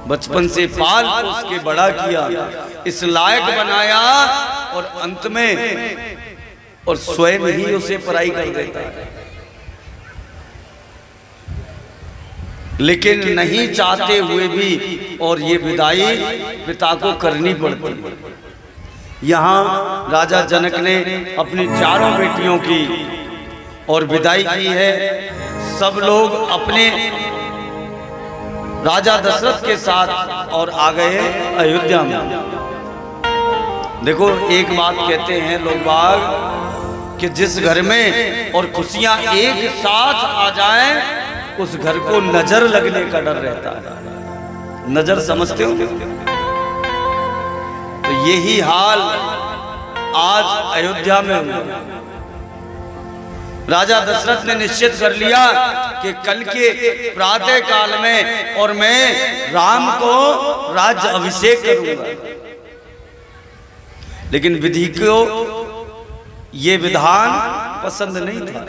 बचपन से पाल पोस के बड़ा किया, इस लायक बनाया और अंत में और स्वयं ही उसे पराई कर देता है। लेकिन नहीं चाहते हुए भी और ये विदाई पिता को करनी पड़ती है। यहाँ राजा जनक ने अपनी चारों बेटियों की और विदाई की है। सब लोग अपने राजा दशरथ के साथ और आ गए अयोध्या में। देखो, एक बात कहते हैं लोग बाग कि जिस घर में और खुशियां एक साथ आ जाएं उस घर को नजर लगने का डर रहता है। नजर समझते हो? तो यही हाल आज अयोध्या में हुआ। राजा दशरथ ने निश्चित कर लिया कि कल के प्रातः काल में और मैं राम को राज्य अभिषेक करूंगा। लेकिन विधि को ये विधान पसंद नहीं था।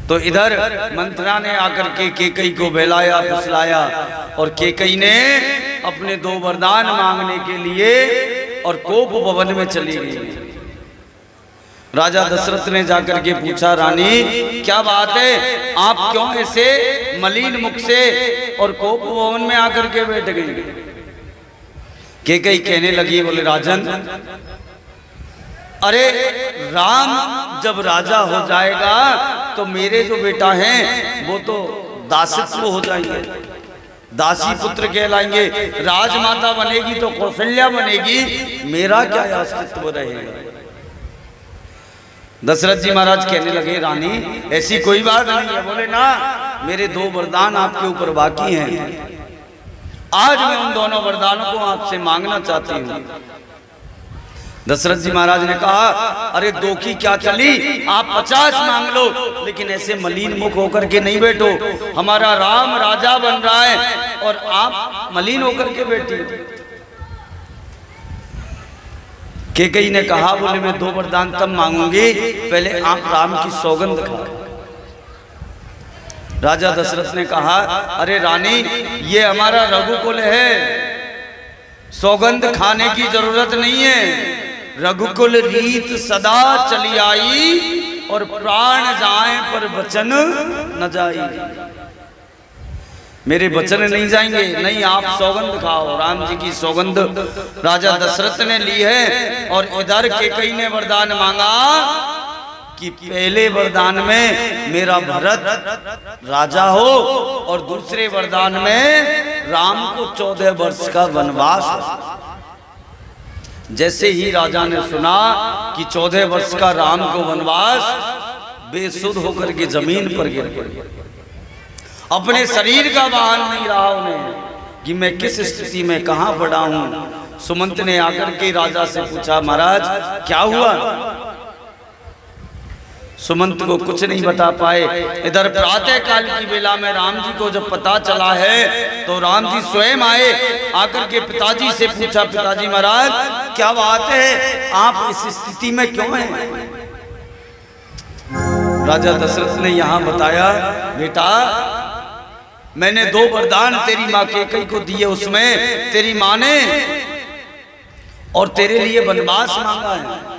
तो इधर मंत्रा ने आकर के केकई को बहलाया फुसलाया और केकई ने अपने 2 वरदान मांगने के लिए और कोप भवन में चली गई। राजा दशरथ ने जाकर के पूछा, रानी क्या बात है, आप क्यों ऐसे मलिन मुख से और कोप भवन में आकर के बैठ गई? केकई कहने लगी, बोले राजन, अरे राम जब राजा हो जाएगा तो मेरे जो बेटा हैं वो तो दासित्व हो जाएंगे, दासी पुत्र कहलाएंगे। राजमाता बनेगी तो कौशल्या बनेगी, मेरा क्या अस्तित्व रहेगा? दशरथ जी महाराज कहने लगे, रानी ऐसी कोई बात नहीं है। बोले ना, मेरे 2 वरदान आपके ऊपर बाकी हैं। आज मैं उन दोनों वरदानों को आपसे मांगना चाहती हूँ। दशरथ जी महाराज ने कहा, अरे 2 की क्या चली, आप 50 मांग लो, लेकिन ऐसे मलिन मुख होकर के नहीं बैठो। हमारा राम राजा बन रहा है और आप मलिन होकर के बैठी। केकई ने कहा, बोले मैं 2 वरदान तब मांगूंगी, पहले आप राम की सौगंध खाओ। राजा दशरथ ने कहा, अरे रानी ये हमारा रघुकुल है, सौगंध खाने की जरूरत नहीं है। रघुकुल रीत सदा चली आई और प्राण जाए पर वचन न जाई। मेरे वचन नहीं जाएंगे, नहीं आप सौगंध खाओ। राम जी की सौगंध राजा दशरथ ने ली है। और इधर कैकेयी ने वरदान मांगा कि पहले वरदान में मेरा भरत राजा हो और दूसरे वरदान में राम को 14 वर्ष का वनवास। जैसे ही राजा ने सुना कि 14 वर्ष का राम को वनवास, बेसुध होकर के जमीन पर गिर पड़े। अपने शरीर का वाहन नहीं रहा उन्हें कि मैं किस स्थिति में कहां पड़ा हूं। सुमंत ने आकर के राजा से पूछा, महाराज क्या हुआ? सुमंत को कुछ नहीं बता पाए। इधर प्रातः काल की बेला में राम जी को जब पता चला है तो राम जी स्वयं आए, आकर के पिताजी से पूछा, पिताजी महाराज क्या बात है, आप इस स्थिति में क्यों हैं? राजा दशरथ ने यहां बताया, बेटा मैंने 2 वरदान तेरी माँ कैकेयी को दिए, उसमें तेरी माँ ने और तेरे लिए वनवास मांगा है।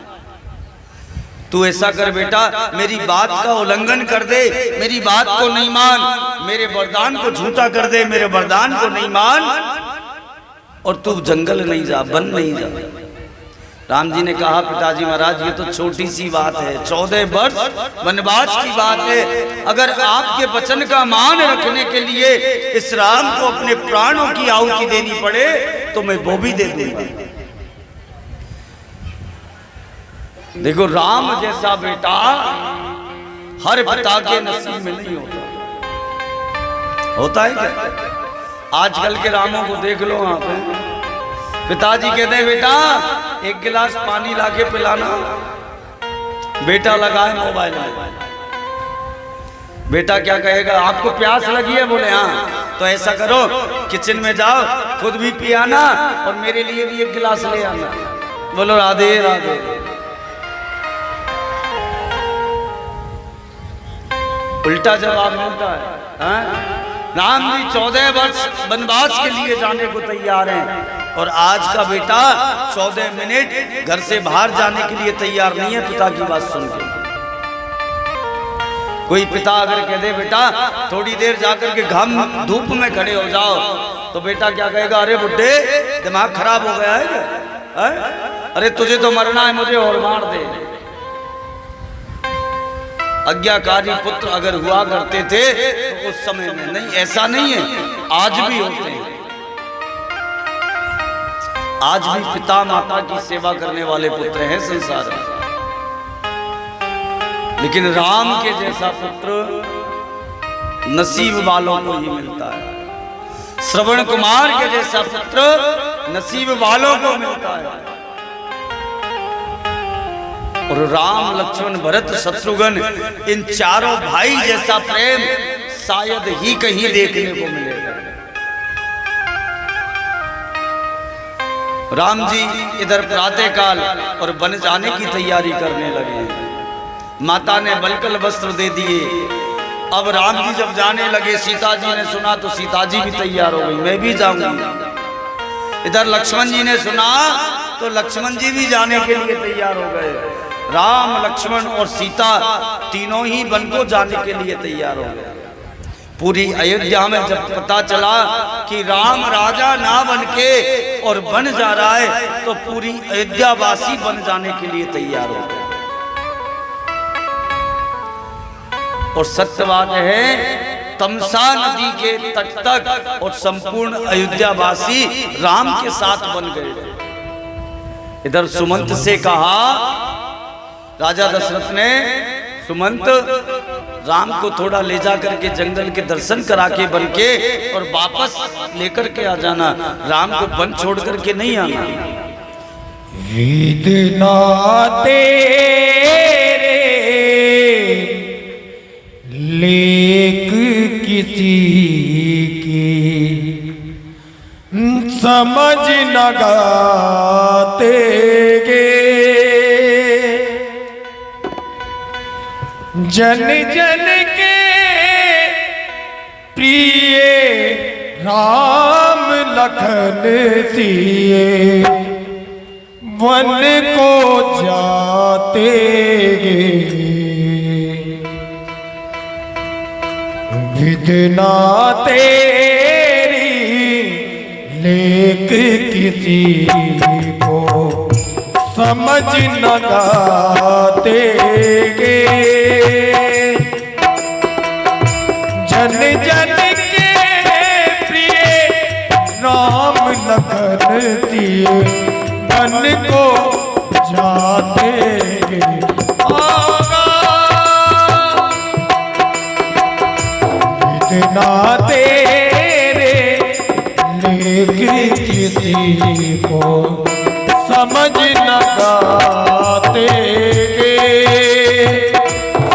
तू ऐसा कर बेटा, मेरी बात का उल्लंघन कर दे, मेरी बात को नहीं मान, मेरे वरदान को झूठा कर दे, मेरे वरदान को नहीं मान और तू जंगल नहीं जा, वन नहीं जा। राम जी ने कहा, पिताजी महाराज ये तो छोटी सी बात है, 14 वर्ष वनवास की बात है। अगर आपके वचन का मान रखने के लिए इस राम को अपने प्राणों की आहुति देनी पड़े तो मैं वो भी दे दूंगा। देखो राम जैसा बेटा हर पिता के नसीब में नहीं होता है क्या? आजकल के रामों को देख लो आप, पिताजी कहते हैं बेटा 1 गिलास पानी लाके पिलाना, बेटा लगा है मोबाइल में। बेटा क्या कहेगा, आपको प्यास लगी है? बोले हाँ, तो ऐसा करो किचन में जाओ, खुद भी पियाना और मेरे लिए भी 1 गिलास ले आना। बोलो राधे राधे। उल्टा जवाब मिलता है। राम जी 14 वर्ष वनवास के लिए जाने को तैयार हैं और आज का बेटा 14 मिनट घर से बाहर जाने के लिए तैयार नहीं है पिता की बात सुन के। कोई पिता अगर कह दे बेटा थोड़ी देर जाकर के घाम धूप में खड़े हो जाओ, तो बेटा क्या कहेगा, अरे बुड्ढे दिमाग खराब हो गया है क्या? अरे तुझे तो मरना है, मुझे और मार दे। आज्ञाकारी पुत्र अगर हुआ करते थे तो उस समय में, नहीं ऐसा नहीं है, आज भी होते हैं। आज भी पिता माता की सेवा करने वाले पुत्र हैं संसार में, लेकिन राम के जैसा पुत्र नसीब वालों को ही मिलता है। श्रवण कुमार के जैसा पुत्र नसीब वालों को मिलता है। और राम लक्ष्मण भरत शत्रुघ्न इन चारों भाई जैसा प्रेम शायद ही कहीं देखने को मिलेगा। राम जी इधर प्रातः काल और वन जाने की तैयारी करने लगे हैं। माता ने बलकल वस्त्र दे दिए। अब राम जी जब जाने लगे, सीता जी ने सुना तो सीता जी भी तैयार हो गई, मैं भी जाऊंगी। इधर लक्ष्मण जी ने सुना तो लक्ष्मण जी भी जाने के लिए तैयार हो गए। राम लक्ष्मण और सीता तीनों ही वन को जाने के लिए तैयार हो गए। पूरी अयोध्या में जब पता चला कि राम राजा ना बन के और बन जा रहा है, तो पूरी अयोध्या वासी बन जाने के लिए तैयार हो गए। और सत्य बात है, तमसा नदी के तट तक और संपूर्ण अयोध्या वासी राम के साथ बन गए थे। इधर सुमंत से कहा राजा दशरथ ने, सुमंत राम को थोड़ा ले जा करके जंगल के दर्शन करा के बन के और वापस लेकर के आ जाना, राम को वन छोड़ करके नहीं आना। इतना तेरे लेक किसी की समझ न गाते गे, जन जन के प्रिय राम लखन सिए वन को जाते गे। विधना तेरे लेक किसी को समझ न गाते गे, जन जन के प्रिय राम लखन दिए बन को जाते गे। इतना तेरे लेकिन किसी को समझ न आते गे,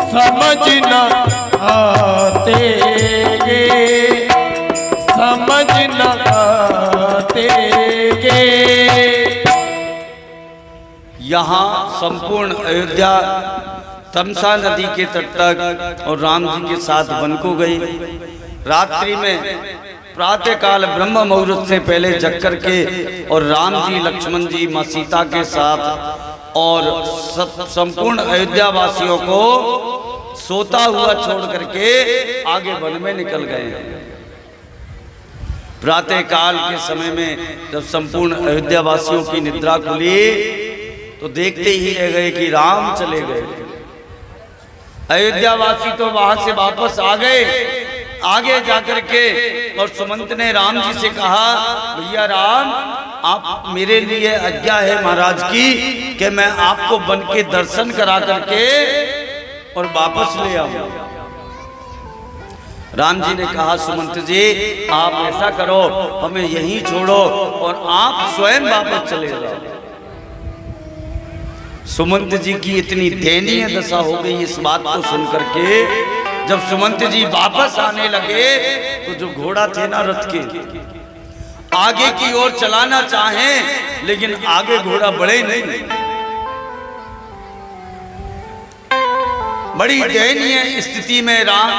समझ न आते गे, समझ न आते गे। यहाँ संपूर्ण अयोध्या तमसा नदी के तट तक और राम जी के साथ वन को गई। रात्रि में प्रातः काल ब्रह्म मुहूर्त से पहले जग करके और राम जी लक्ष्मण जी माँ सीता के साथ और संपूर्ण अयोध्या वासियों को सोता हुआ छोड़ करके आगे वन में निकल गए। प्रातः काल के समय में जब संपूर्ण अयोध्या वासियों की निद्रा खुली तो देखते ही रह गए कि राम चले गए। अयोध्या वासी तो वहां से वापस आ गए। आगे जाकर के और सुमंत ने राम जी से कहा, भैया राम, आप मेरे लिए आज्ञा है महाराज की कि मैं आपको बन के दर्शन करा करके और वापस ले आऊं। राम जी ने कहा, सुमंत जी आप ऐसा करो, हमें यहीं छोड़ो और आप स्वयं वापस चले जाओ। सुमंत जी की इतनी दयनीय दशा हो गई इस बात को सुनकर के। जब सुमंत जी वापस आने लगे तो जो घोड़ा थे ना रथ के आगे की ओर चलाना चाहें लेकिन आगे घोड़ा बढ़े नहीं। बड़ी दयनीय स्थिति में राम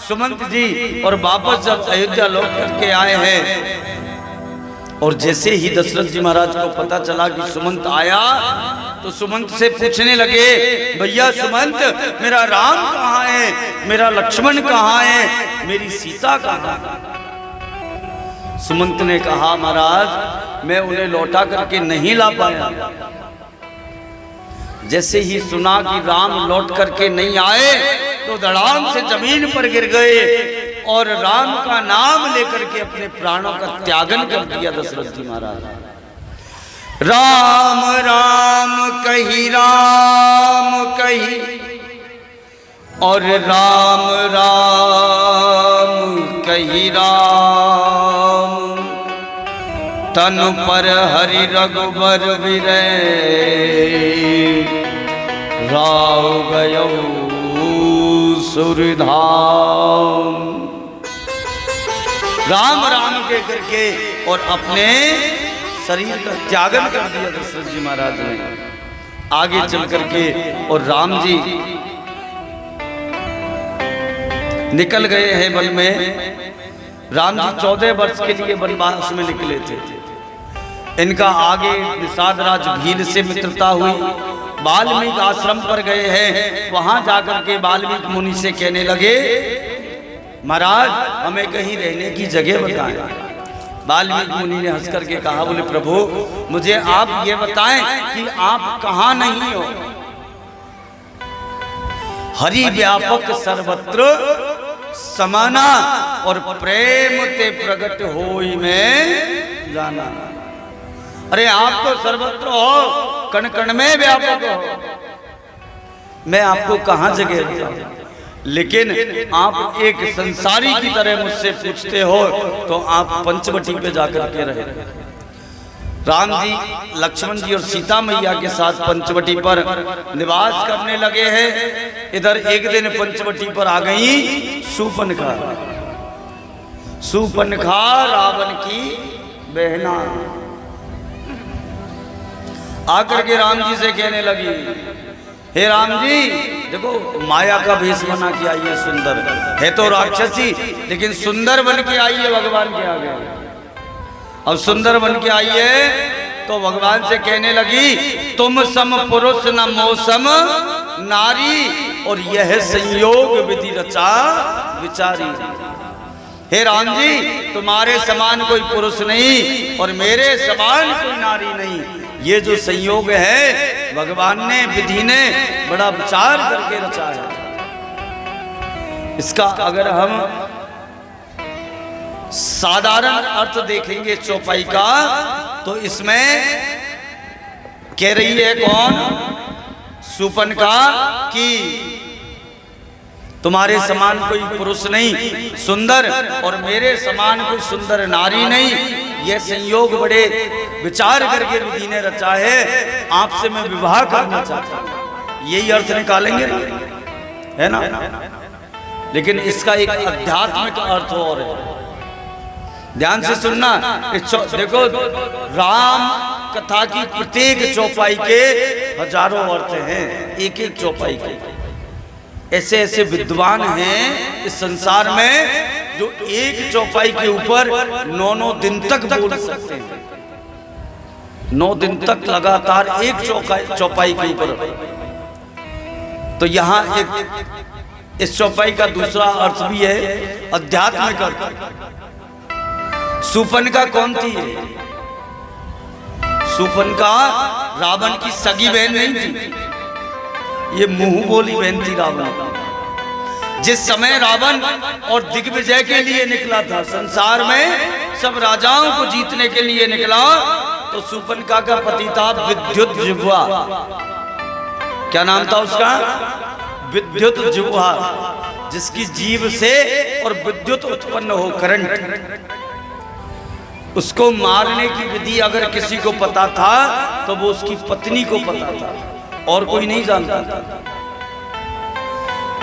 सुमंत जी और वापस जब अयोध्या लौट करके आए हैं और जैसे ही दशरथ जी महाराज को पता चला कि सुमंत आया तो सुमंत से पूछने लगे, भैया सुमंत, मेरा राम कहाँ है, मेरा लक्ष्मण कहाँ है, मेरी सीता कहाँ है? सुमंत ने कहा, महाराज मैं उन्हें लौटा करके नहीं ला पाया। जैसे ही सुना कि राम लौट करके नहीं आए तो धड़ाम से जमीन पर गिर गए और राम का नाम लेकर के अपने प्राणों का त्यागन कर दिया दशरथ जी महाराज। राम राम कही और राम राम कही राम, तन पर हरि रघुबर विरय राव गयो सुरधाम। राम राम के करके और अपने शरीर का त्यागन कर दिया दशरथ जी महाराज ने। आगे चल करके और राम जी निकल गए हैं वन में। राम जी 14 वर्ष के लिए वनवास में निकले थे। इनका आगे निषाद राज भील से मित्रता हुई। वाल्मीकि आश्रम पर गए हैं। वहां जाकर के वाल्मीकि मुनि से कहने लगे, महाराज हमें कहीं रहने की जगह बताएं। वाल्मीकि मुनि ने हंस करके कहा, बोले प्रभु मुझे आप ये बताएं कि आप कहाँ नहीं हो। हरि व्यापक सर्वत्र समाना और प्रेम ते प्रगट होई में जाना। अरे आप तो सर्वत्र हो, कण कण में व्यापक हो, मैं आपको कहाँ जगह बताऊं। लेकिन आप एक संसारी की तरह मुझसे पूछते हो तो आप पंचवटी पे जाकर के रहे। राम जी लक्ष्मण जी और सीता मैया के साथ पंचवटी पर निवास करने लगे हैं। इधर एक दिन पंचवटी पर आ गई शूर्पणखा। शूर्पणखा रावण की बहना आकर के राम जी से कहने लगी, हे राम जी देखो माया का भेष बना के आई है, सुंदर है तो राक्षसी लेकिन सुंदर बन के आई है भगवान के आगे। अब सुंदर बन के आई है तो भगवान से कहने लगी, तुम सम पुरुष न मौसम नारी और यह संयोग विधि रचा विचारी। हे राम जी, तुम्हारे समान कोई पुरुष नहीं और मेरे समान कोई नारी नहीं। ये जो संयोग है भगवान ने, विधि ने बड़ा विचार करके रचा है। इसका अगर हम साधारण अर्थ देखेंगे चौपाई का, तो इसमें कह रही है कौन? शूर्पणखा कि तुम्हारे समान कोई पुरुष नहीं सुंदर और मेरे समान कोई सुंदर नारी नहीं। यह संयोग बड़े विचार करके विधि ने रचा है, आपसे मैं विवाह करना चाहता हूं। यही अर्थ निकालेंगे ना, है ना? लेकिन इसका एक आध्यात्मिक अर्थ और है, ध्यान से सुनना। देखो, राम कथा की प्रत्येक चौपाई के हजारों अर्थ हैं, एक एक चौपाई के। ऐसे ऐसे विद्वान हैं इस संसार में जो एक चौपाई के ऊपर 9 दिन तक बोल सकते हैं, 9 दिन तक लगातार एक चौपाई के ऊपर। तो यहाँ एक इस चौपाई का दूसरा अर्थ भी है, आध्यात्मिक अर्थ। शूर्पणखा कौन थी? शूर्पणखा रावण की सगी बहन नहीं थी, ये मुंह बोली बहन थी रावण। जिस समय रावण और दिग्विजय के लिए निकला था, संसार में सब राजाओं को जीतने के लिए निकला, तो शूर्पणखा का पति था विद्युत जिह्वा। क्या नाम था उसका? विद्युत जिह्वा, जिसकी जीभ से और विद्युत उत्पन्न हो, करंट। उसको मारने की विधि अगर किसी को पता था तो वो उसकी पत्नी को पता था, और कोई नहीं जानता था।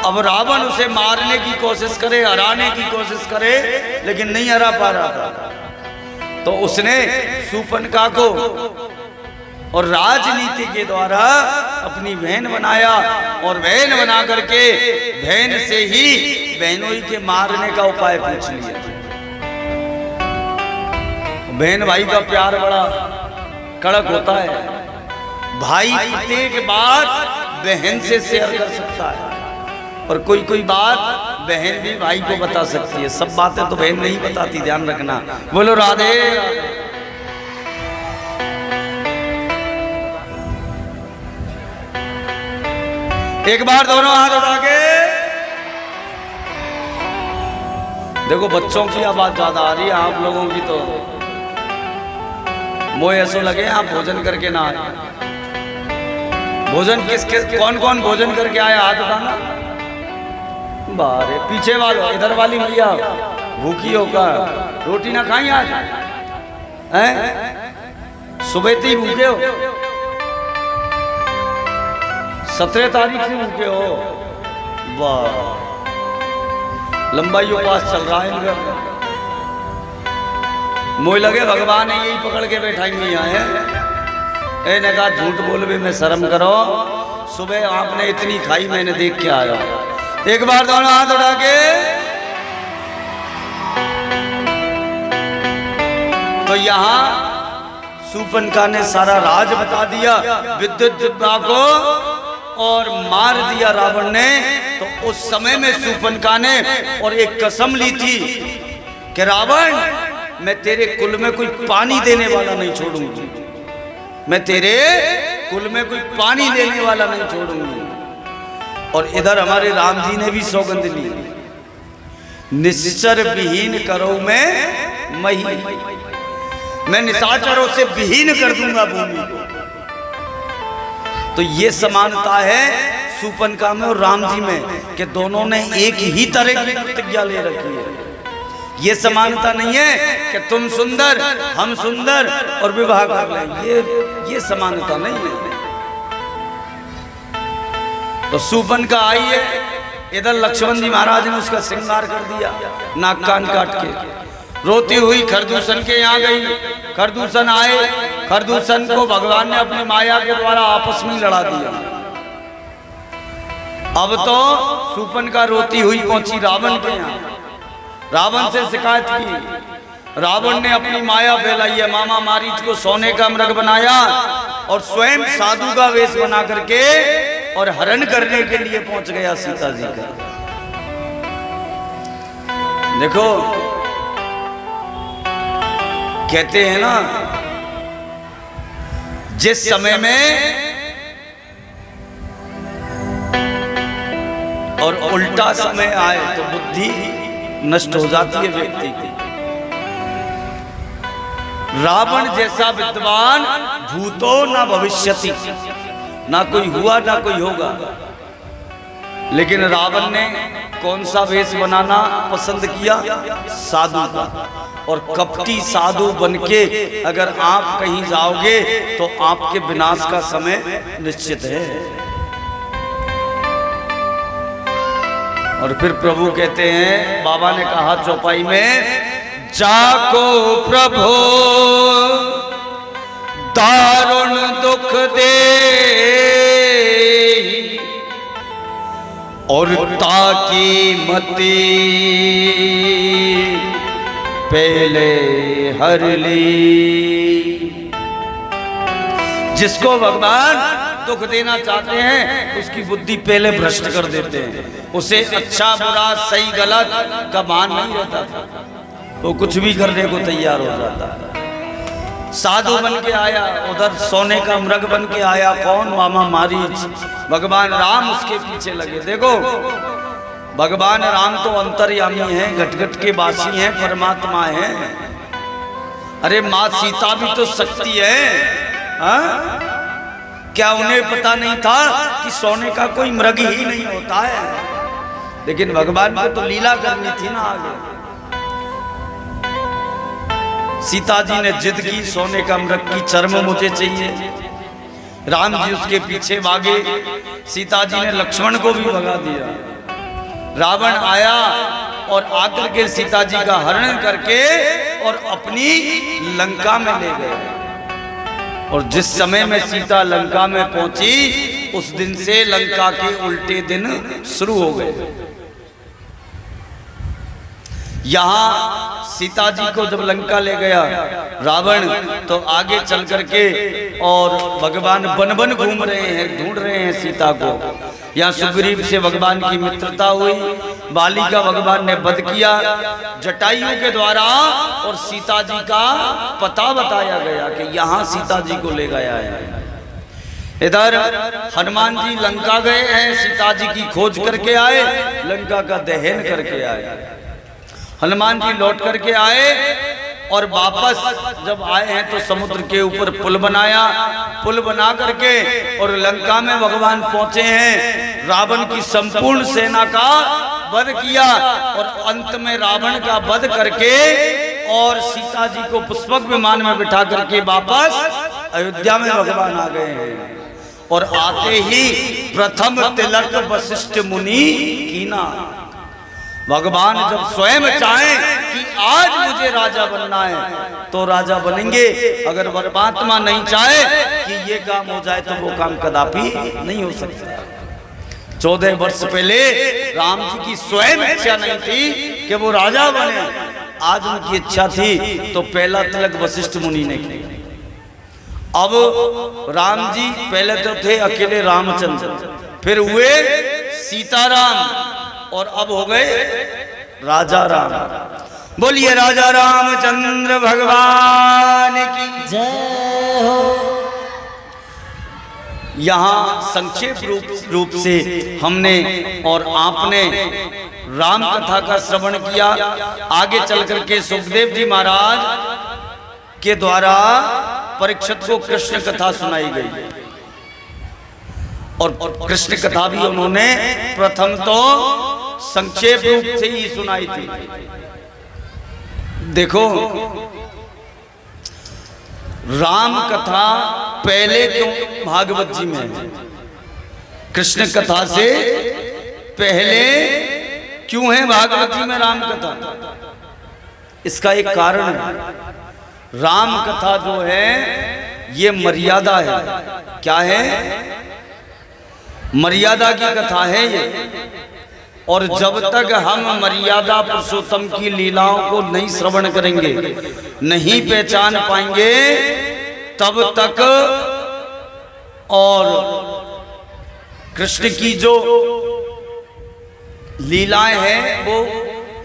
अब रावण उसे मारने की कोशिश करे, हराने की कोशिश करे, लेकिन नहीं हरा पा रहा था। तो उसने शूर्पणखा को और राजनीति के द्वारा अपनी बहन बनाया, और बहन बना करके बहन से ही बहनोई के मारने का उपाय पूछ लिया। बहन भाई का प्यार बड़ा कड़क होता है, भाई प्रत्येक बात बहन से शेयर कर सकता है, और कोई कोई बात बहन भी भाई को बता सकती है। सब बातें तो बहन नहीं बताती, ध्यान रखना। बोलो राधे। एक बार दोनों हाथ उठा के देखो, बच्चों की आवाज ज्यादा आ रही है, आप लोगों की तो मोह ऐसा लगे आप भोजन करके ना आए। भोजन कौन कौन भोजन करके आए? हाथ उठाना। बारे पीछे वालों, इधर वाली मैया भूखी होकर रोटी ना खाई आज? हैं? सुबह ही भूखे हो? 17 तारीख से भूखे हो? वाह, लंबाई उपवास चल रहा है इनका। मोह लगे भगवान ने यही पकड़ के बैठाई नहीं आए। ए ने कहा झूठ बोलवे में शर्म करो, सुबह आपने इतनी खाई, मैंने देख के आया। एक बार दोनों हाथ उठा के। तो यहां शूर्पणखा ने सारा राज बता दिया विद्युत जिह्वा को, और मार दिया रावण ने। तो उस समय में शूर्पणखा ने और एक कसम ली थी कि रावण, मैं तेरे कुल में कोई पानी देने वाला नहीं छोड़ूंगी, मैं तेरे कुल में कोई पानी देने वाला नहीं छोड़ूंगी। और इधर हमारे राम जी ने भी सौगंध ली, निश्चर विहीन करो मैं मही, मैं निशाचरों से विहीन कर दूंगा भूमि को। तो ये समानता है शूर्पणखा में और राम जी में, कि दोनों ने एक ही तरह की प्रतिज्ञा ले रखी है। ये समानता नहीं है कि तुम सुंदर हम सुंदर और विवाह कर लें, ये समानता नहीं है। तो शूर्पणखा आई है, इधर लक्ष्मण जी महाराज ने उसका श्रृंगार कर दिया, नाक कान काट के रोती हुई खरदूषण के यहाँ गई। खरदूषण आए, खरदूषण को भगवान ने अपनी माया के द्वारा आपस में लड़ा दिया। अब तो शूर्पणखा रोती हुई पहुंची रावण के यहाँ, रावण से शिकायत की। रावण ने अपनी माया फैलाई है, मामा मारीच को सोने का मृग बनाया और स्वयं साधु का वेश बना करके और हरण करने के लिए पहुंच गया सीता जी का। देखो कहते हैं ना, जिस समय में और उल्टा समय आए तो बुद्धि नष्ट हो जाती है व्यक्ति की। रावण जैसा विद्वान भूतो न भविष्यति, ना कोई हुआ ना कोई होगा। लेकिन रावण ने कौन सा वेश बनाना पसंद किया? साधु का। और कपटी साधु बनके अगर आप कहीं जाओगे तो आपके विनाश का समय निश्चित है। और फिर प्रभु कहते हैं, बाबा ने कहा चौपाई में, जाको प्रभु दारुण दुख दे और ताकी मती पहले हर ली। जिसको भगवान दुख देना चाहते हैं उसकी बुद्धि पहले भ्रष्ट कर देते हैं। उसे अच्छा बुरा सही गलत का भान नहीं रहता था, वो कुछ भी करने को तैयार हो जाता है। साधु बन के आया, उधर सोने का मृग बन के आया, कौन? मामा मारीच। भगवान राम उसके पीछे लगे। देखो भगवान राम तो अंतर्यामी हैं, घट घट के वासी हैं, परमात्मा हैं। अरे माँ सीता भी तो शक्ति है, हाँ? क्या उन्हें पता नहीं था कि सोने का कोई मृग ही नहीं होता है? लेकिन भगवान को तो लीला करनी थी ना आगे। सीता जी ने जिद की, सोने का मृग की चर्म मुझे चाहिए। राम जी उसके पीछे भागे, सीता जी ने लक्ष्मण को भी भगा दिया। रावण आया और आकर के सीता जी का हरण करके और अपनी लंका में ले गए। और जिस समय में सीता लंका में पहुंची उस दिन से लंका के उल्टे दिन शुरू हो गए। यहां सीता जी को जब लंका ले गया रावण, तो आगे चल करके और भगवान वन वन घूम रहे हैं, ढूंढ रहे हैं सीता को। यहाँ सुग्रीव से भगवान की मित्रता हुई, बाली का भगवान ने वध किया जटायु के द्वारा, और सीता जी का पता बताया गया कि यहाँ सीता जी को ले गया है। इधर हनुमान जी लंका गए हैं, सीता जी की खोज करके आए, लंका का दहन करके आए। हनुमान जी लौट करके आए और वापस जब आए हैं तो समुद्र के ऊपर पुल बनाया, पुल बना करके और लंका में भगवान पहुंचे हैं। रावण की संपूर्ण सेना का वध किया और अंत में रावण का वध करके और सीता जी को पुष्पक विमान में बिठा करके वापस अयोध्या में भगवान आ गए हैं। और आते ही प्रथम तिलक वशिष्ठ मुनि कीना। भगवान जब स्वयं चाहें कि आज मुझे राजा बनना है तो राजा बनेंगे, अगर परमात्मा नहीं चाहे कि ये काम हो जाए तो वो काम कदापि नहीं हो सकता। 14 वर्ष पहले राम जी की स्वयं इच्छा नहीं थी कि वो राजा बने, आज उनकी इच्छा थी तो पहला तिलक वशिष्ठ मुनि ने किया। अब राम जी पहले तो थे अकेले रामचंद्र, फिर हुए सीताराम और अब हो गए राजा राम। बोलिए राजा रामचंद्र भगवान की जय हो। यहाँ संक्षेप रूप से हमने और आपने राम कथा का श्रवण किया। आगे चल करके सुखदेव जी महाराज के द्वारा परीक्षित को कृष्ण कथा सुनाई गई और कृष्ण कथा भी उन्होंने प्रथम तो संक्षेप रूप से ही सुनाई थी। देखो राम कथा पहले क्यों भागवत जी में है, कृष्ण कथा से पहले क्यों है भागवत जी में राम कथा? इसका एक कारण है। राम कथा जो है ये मर्यादा है। क्या है? मर्यादा की कथा है ये। और जब तक हम मर्यादा पुरुषोत्तम की लीलाओं को नहीं श्रवण करेंगे, नहीं पहचान पाएंगे, तब तक और कृष्ण की जो लीलाएं हैं वो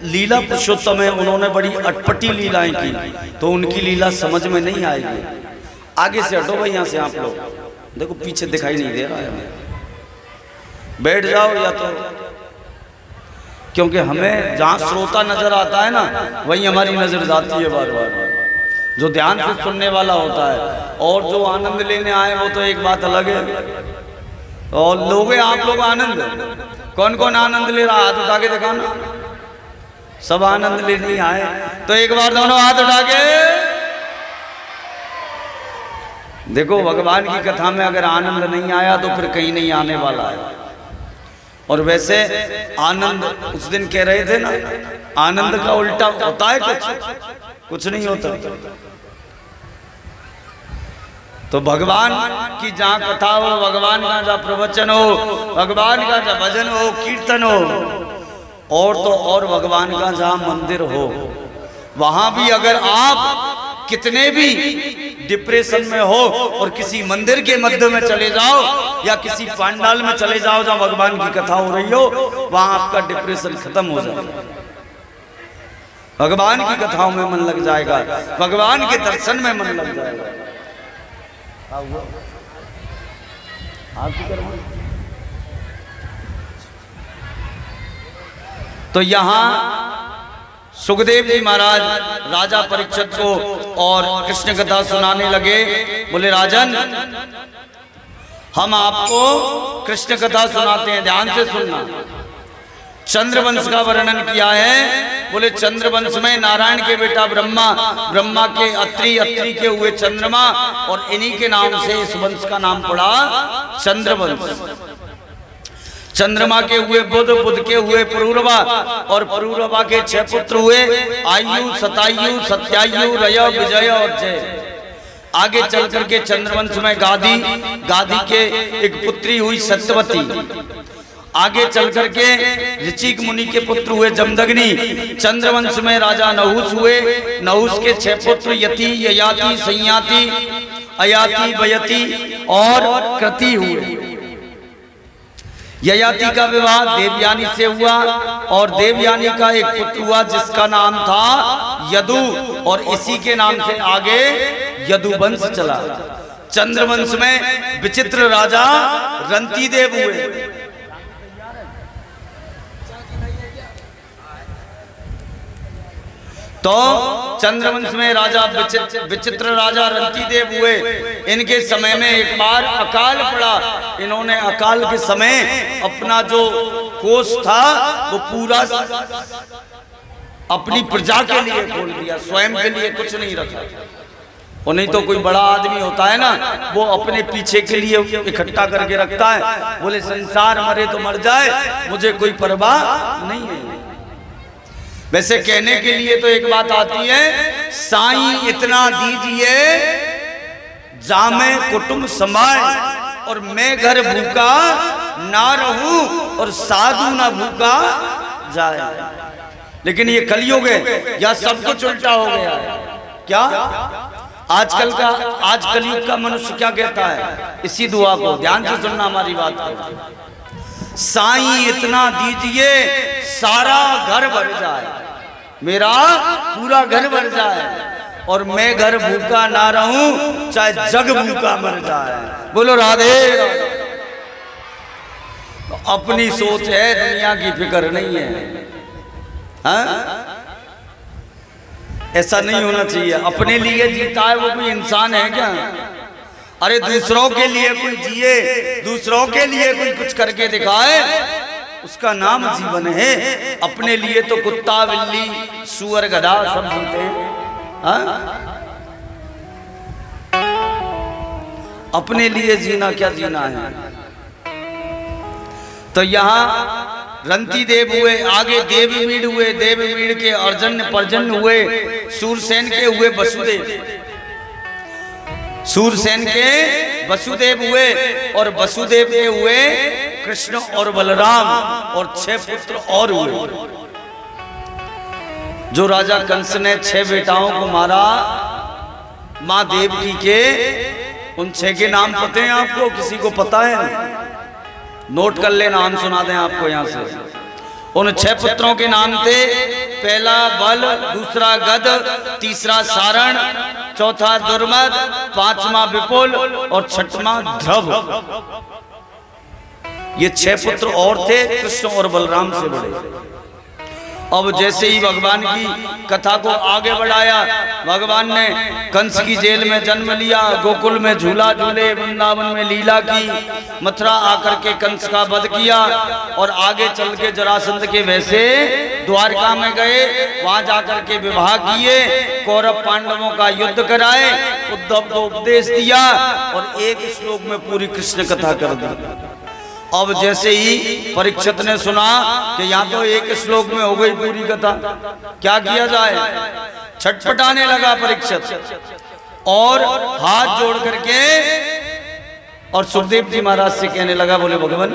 लीला पुरुषोत्तम है, उन्होंने बड़ी अटपटी लीलाएं की, तो उनकी लीला समझ में नहीं आएगी। आगे से हटो भाई, यहाँ से आप लोग देखो पीछे दिखाई नहीं दे रहा है, बैठ जाओ या तो, क्योंकि हमें जहाँ श्रोता नजर आता है ना वहीं हमारी नजर जाती है बार बार। जो ध्यान से सुनने वाला होता है और जो आनंद लेने आए वो तो एक बात अलग है। और लोगे आप लोग आनंद, कौन कौन आनंद ले रहा, हाथ उठा के दिखाना। सब आनंद लेने ही आए, तो एक बार दोनों हाथ उठा के देखो। भगवान की कथा में अगर आनंद नहीं आया तो फिर कहीं नहीं आने वाला है। और वैसे आनंद उस दिन कह रहे थे ना, आनंद का उल्टा होता है कुछ नहीं होता। तो भगवान की जहाँ कथा हो, भगवान का जहाँ प्रवचन हो, भगवान का जहाँ भजन हो, कीर्तन हो, और तो और भगवान का जहाँ मंदिर हो, वहां भी अगर आप कितने भी डिप्रेशन में हो और किसी मंदिर के मध्य में चले जाओ या किसी पंडाल में चले जाओ जहाँ भगवान की कथा हो रही हो, वहां आपका डिप्रेशन खत्म हो जाएगा। भगवान की कथाओं में मन लग जाएगा, भगवान के दर्शन में मन लग जाएगा। तो यहां सुखदेव जी महाराज राजा परीक्षित को और कृष्ण कथा सुनाने लगे। बोले राजन, हम आपको कृष्ण कथा सुनाते हैं, ध्यान से सुनना। चंद्रवंश का वर्णन किया है। बोले चंद्रवंश में नारायण के बेटा ब्रह्मा, ब्रह्मा के अत्रि, अत्रि के हुए चंद्रमा, और इन्हीं के नाम से इस वंश का नाम पड़ा चंद्रवंश। चंद्रमा के हुए बुध, बुध के हुए पुरूरवा, और पुरूरवा के 6 पुत्र हुए, आयु, सतायु, सत्यायु, रय, विजय और जय। आगे चल करके चंद्रवंश में गादी, गादी के एक पुत्री हुई सत्यवती। आगे चल करके ऋचिक मुनि के पुत्र हुए जमदग्नि। चंद्रवंश में राजा नहुस हुए, नहुस के 6 पुत्र यति, ययाति, संयाति, अयाति, वयति और कृति हुए। ययाति का विवाह देवयानी से हुआ, और देवयानी का एक पुत्र हुआ जिसका नाम था यदु, और इसी के नाम से आगे यदुवंश चला। चंद्रवंश में विचित्र राजा रंतिदेव हुए। तो चंद्रवंश में राजा विचित्र राजा रंतिदेव हुए। इनके समय में एक बार अकाल पड़ा। इन्होंने अकाल के समय अपना जो कोष था वो पूरा अपनी प्रजा के लिए खोल दिया, स्वयं के लिए कुछ नहीं रखा। और नहीं तो कोई बड़ा आदमी होता है ना, वो अपने पीछे के लिए इकट्ठा करके रखता है। बोले संसार मरे तो मर जाए, मुझे कोई परवाह नहीं है। वैसे कहने के लिए तो एक बात आती है, साईं इतना दीजिए जामे कुटुंब समाए, और मैं घर भूखा ना रहूं और साधु ना भूखा जाए। लेकिन ये कलयुग है, या सब कुछ उल्टा हो गया है। क्या आजकल का, आज कलयुग का मनुष्य क्या कहता है? इसी दुआ को ध्यान से सुनना हमारी बात को। साईं इतना दीजिए सारा घर भर जाए, मेरा पूरा घर भर जाए, और मैं घर भूखा ना रहूं चाहे जग भूखा मर जाए। बोलो राधे राधे। तो अपनी सोच है, दुनिया की फिक्र नहीं है। हाँ? ऐसा नहीं होना चाहिए। अपने लिए जीता है वो कोई इंसान है क्या? अरे दूसरों के लिए कोई जिए, दूसरों के लिए कोई कुछ करके दिखाए, उसका नाम जीवन है। अपने लिए तो कुत्ता, बिल्ली, सुअर, गधा सब जीते हैं। अपने लिए जीना क्या जीना है? तो यहाँ रंतिदेव हुए, आगे देवमीड़ हुए, देवमीड़ के अर्जन पर्जन हुए, सूरसेन के हुए वसुदेव, सूरसेन के वसुदेव हुए, और वसुदेव के हुए कृष्ण और बलराम, और 6 पुत्र और हुए। जो राजा कंस ने 6 बेटाओं को मारा मां देवकी के, उन 6 के नाम पते हैं आपको? किसी को पता है? नोट कर लेना, हम सुना दें आपको यहां से। उन 6 पुत्रों के नाम थे पहला बल, दूसरा गद, तीसरा सारण, चौथा दुर्मद, पांचवा विपुल और छठवां ध्रुव। ये 6 पुत्र और थे कृष्ण और बलराम से बड़े। अब जैसे ही भगवान की कथा को आगे बढ़ाया, भगवान ने कंस की जेल में जन्म लिया, गोकुल में झूला झूले, वृंदावन में लीला की, मथुरा आकर के कंस का वध किया और आगे चल के जरासंध के वैसे द्वारका में गए, वहां जाकर के विवाह किए, कौरव पांडवों का युद्ध कराए, उद्धव को उपदेश दिया और एक श्लोक में पूरी कृष्ण कथा कर दी। अब जैसे ही परीक्षित ने सुना कि यहाँ तो एक श्लोक में हो गई पूरी कथा, क्या किया जाए, छटपटाने लगा परीक्षित और हाथ जोड़ करके और सुखदेव जी महाराज से कहने लगा, बोले भगवान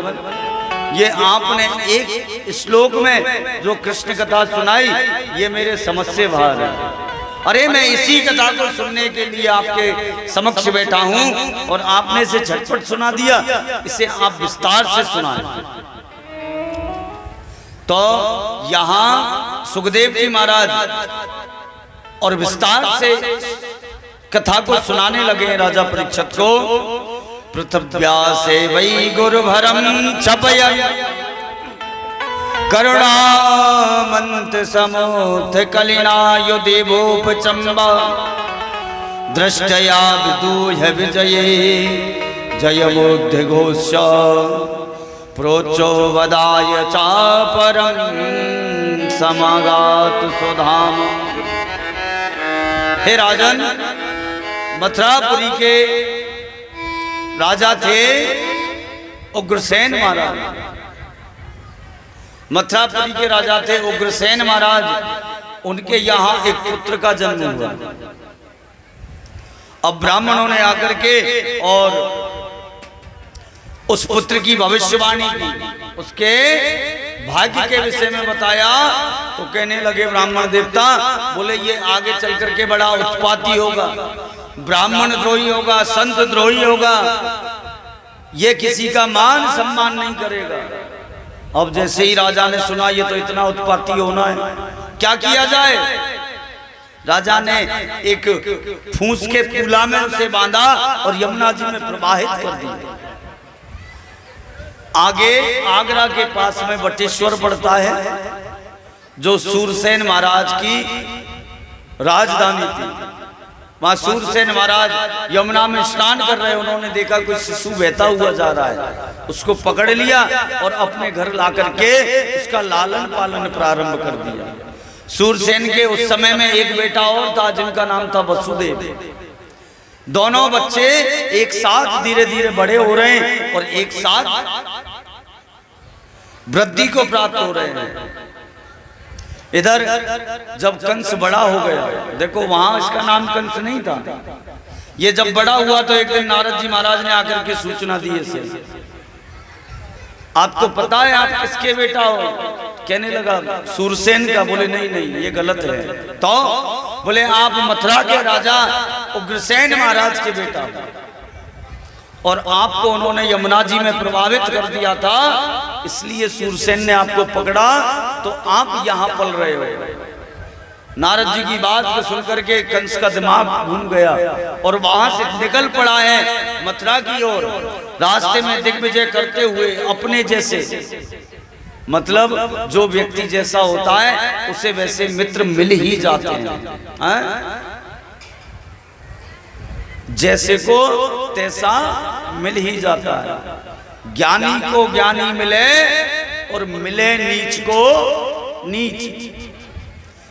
ये आपने एक श्लोक में जो कृष्ण कथा सुनाई ये मेरे समझ से बाहर है। अरे मैं इसी कथा को सुनने के लिए आपके समक्ष बैठा हूं और आपने इसे झटपट सुना दिया, इसे आप विस्तार से सुनाएं। तो यहां सुखदेव जी महाराज और विस्तार से कथा को सुनाने लगे राजा परीक्षित को। पृथ्व्या से वै गुरुभरम छपय करुणामंत समोथ कलिनायु देवोपचम्बा दृष्टया विदूय विजये जयमुग्ध घोष प्रोचो वदाय चापरं समागात सुधाम। हे राजन, मथुरापुरी के राजा थे उग्रसेन महाराज। मथुरापुरी के राजा थे उग्रसेन महाराज। उनके यहाँ एक पुत्र का जन्म हुआ। अब ब्राह्मणों ने आकर के और उस पुत्र की भविष्यवाणी की, उसके भाग्य के विषय में बताया। तो कहने लगे ब्राह्मण देवता, बोले ये आगे चल करके बड़ा उत्पाती होगा, ब्राह्मण द्रोही होगा, संत द्रोही होगा, ये किसी का मान सम्मान नहीं करेगा। अब जैसे ही राजा ने सुना ये तो इतना उत्पाती होना है, क्या किया जाए। राजा ने एक फूस के फूला में उसे बांधा और यमुना जी में प्रवाहित कर दिया। आगे आगरा के पास में बटेश्वर पड़ता है, जो सूरसेन महाराज की राजधानी थी। वहां सूरसेन महाराज यमुना में स्नान कर रहे, उन्होंने देखा कोई शिशु बहता हुआ जा रहा है, उसको पकड़ लिया और अपने घर ला करके उसका लालन पालन प्रारंभ कर दिया। सूरसेन के उस समय में एक बेटा और था जिनका नाम था वसुदेव। दोनों बच्चे एक साथ धीरे धीरे बड़े हो रहे हैं और एक साथ वृद्धि को प्राप्त हो रहे हैं। इधर जब कंस बड़ा हो गया, देखो वहां इसका नाम कंस नहीं था, ये जब बड़ा हुआ तो एक दिन नारद जी महाराज ने आकर के सूचना दी इसे, आपको पता है आप किसके बेटा हो। कहने लगा सूरसेन का। बोले नहीं नहीं ये गलत है। तो बोले आप मथुरा के राजा उग्रसेन महाराज के बेटा हो और आपको उन्होंने यमुना जी में प्रभावित कर दिया था, इसलिए सूरसेन ने आपको पकड़ा, तो आप यहां पल रहे हो। नारद जी की बात को सुनकर के कंस का दिमाग घूम गया और वहां से निकल पड़ा है मथुरा की ओर। रास्ते में दिग्विजय करते हुए अपने जैसे, मतलब जो व्यक्ति जैसा होता है उसे वैसे मित्र मिल ही जाते हैं। जैसे को तैसा मिल ही जाता है। ज्ञानी को ज्ञानी मिले और मिले नीच को नीच।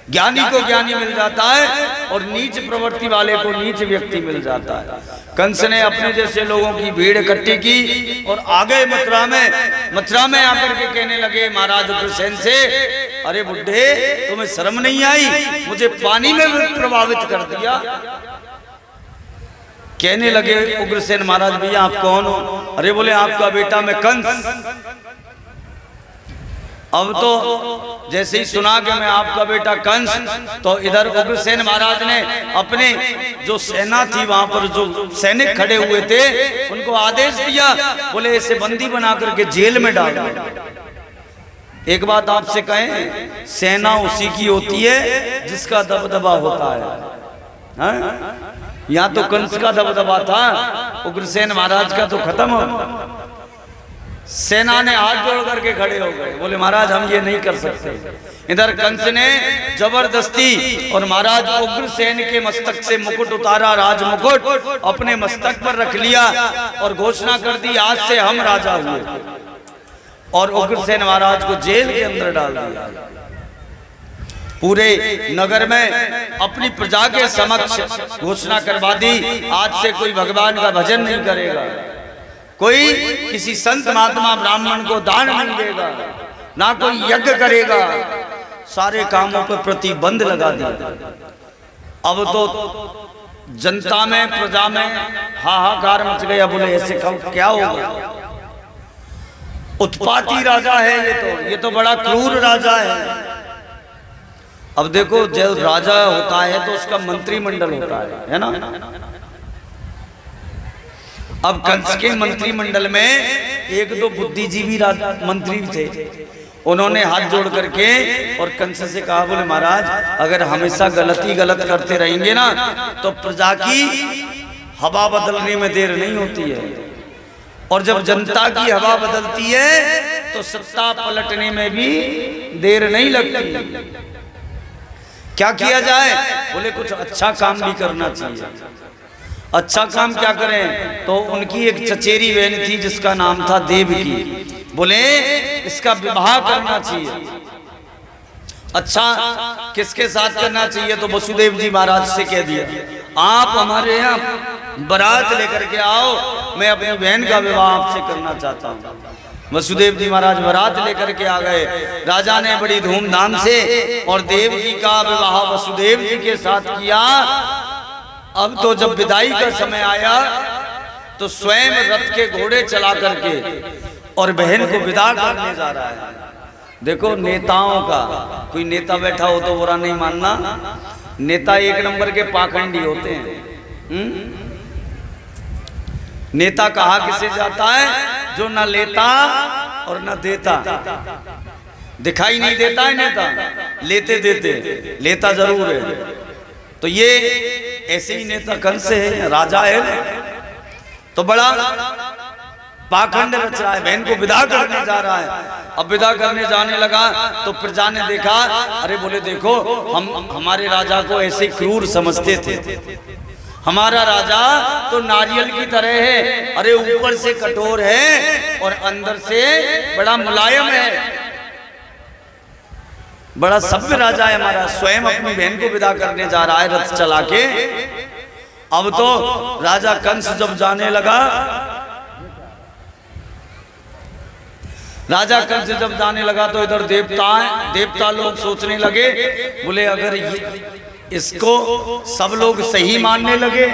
ज्ञानी को ज्ञानी मिल जाता है और नीच प्रवृत्ति वाले को नीच व्यक्ति मिल जाता है। कंस ने अपने जैसे लोगों की भीड़ इकट्ठी की और आ गए मथुरा में आकर के कहने लगे महाराज उग्रसेन से, अरे बुड्ढे तुम्हें शर्म नहीं आई, मुझे पानी में प्रभावित कर दिया। कहने लगे उग्रसेन महाराज भैया आप कौन हो। अरे बोले आपका बेटा मैं कंस। अब तो जैसे ही सुना कि मैं आपका बेटा कंस, तो इधर उग्रसेन महाराज ने अपने जो सेना थी वहां पर जो सैनिक खड़े हुए थे उनको आदेश दिया, बोले इसे बंदी बना करके जेल में डाल दो। एक बात आपसे कहें, सेना उसी की होती है जिसका दबदबा होता है। यहाँ तो कंस का दबदबा था, उग्रसेन महाराज का तो खत्म हो। सेना ने हाथ जोड़ करके खड़े हो गए, बोले महाराज हम ये नहीं कर सकते। इधर कंस ने जबरदस्ती और महाराज उग्रसेन के मस्तक से मुकुट उतारा, राज मुकुट अपने मस्तक पर रख लिया और घोषणा कर दी आज से हम राजा हुए, और उग्रसेन महाराज को जेल के अंदर डाल दिया। पूरे नगर में अपनी प्रजा के समक्ष घोषणा करवा दी आज से कोई भगवान का भजन नहीं करेगा, कोई किसी संत महात्मा ब्राह्मण को दान नहीं देगा, ना कोई यज्ञ करेगा, सारे कामों पर प्रतिबंध लगा दिया। अब तो जनता में प्रजा में हाहाकार मच गया, बोले ऐसे क्या होगा, उत्पाती राजा है ये तो बड़ा क्रूर राजा है। अब देखो जब राजा होता है तो उसका मंत्रिमंडल होता है ना। अब कंस के मंत्रिमंडल में एक दो बुद्धिजीवी मंत्री थे, उन्होंने हाथ जोड़ करके और कंस से कहा, बोले महाराज अगर हमेशा गलत करते रहेंगे ना तो प्रजा की हवा बदलने में देर नहीं होती है, और जब जनता की हवा बदलती है तो सत्ता पलटने में भी देर नहीं लगती। क्या किया जाए, बोले कुछ अच्छा काम भी करना चाहिए। अच्छा काम क्या करें, तो उनकी एक चचेरी बहन थी जिसका नाम था देवकी, बोले इसका विवाह करना चाहिए। अच्छा किसके साथ करना चाहिए, तो वसुदेव जी महाराज से कह दिया आप हमारे यहाँ बारात लेकर के आओ, मैं अपनी बहन का विवाह आपसे करना चाहता हूँ। वसुदेव जी महाराज बारात लेकर के आ गए, राजा ने बड़ी धूमधाम से और देवकी का विवाह वसुदेव जी के साथ किया। अब तो जब विदाई का समय आया तो स्वयं रथ के घोड़े चला करके और बहन को विदा करने जा रहा है। देखो नेताओं का, कोई नेता बैठा हो तो बुरा नहीं मानना, नेता एक नंबर के पाखंडी होते हैं। नेता कहा किसे जाता है, जो न लेता और न देता, दिखाई नहीं देता है नेता, लेते देते, लेता जरूर है। तो ये ऐसे ही नेता कंस है, राजा है, तो बड़ा पाखंड रच रहा है, बहन को विदा करने जा रहा है। अब विदा करने जाने लगा तो प्रजा ने देखा, अरे बोले देखो हम हमारे राजा को ऐसे क्रूर समझते थे, हमारा राजा तो नारियल की तरह है, अरे ऊपर से कठोर है और अंदर से बड़ा मुलायम है, बड़ा सभ्य राजा है हमारा, स्वयं अपनी बहन को विदा करने जा रहा है रथ चला के। अब तो राजा कंस जब जाने लगा, राजा कंस जब जाने लगा तो इधर देवता लोग सोचने लगे, बोले अगर इसको सब लोग सही मानने लगे,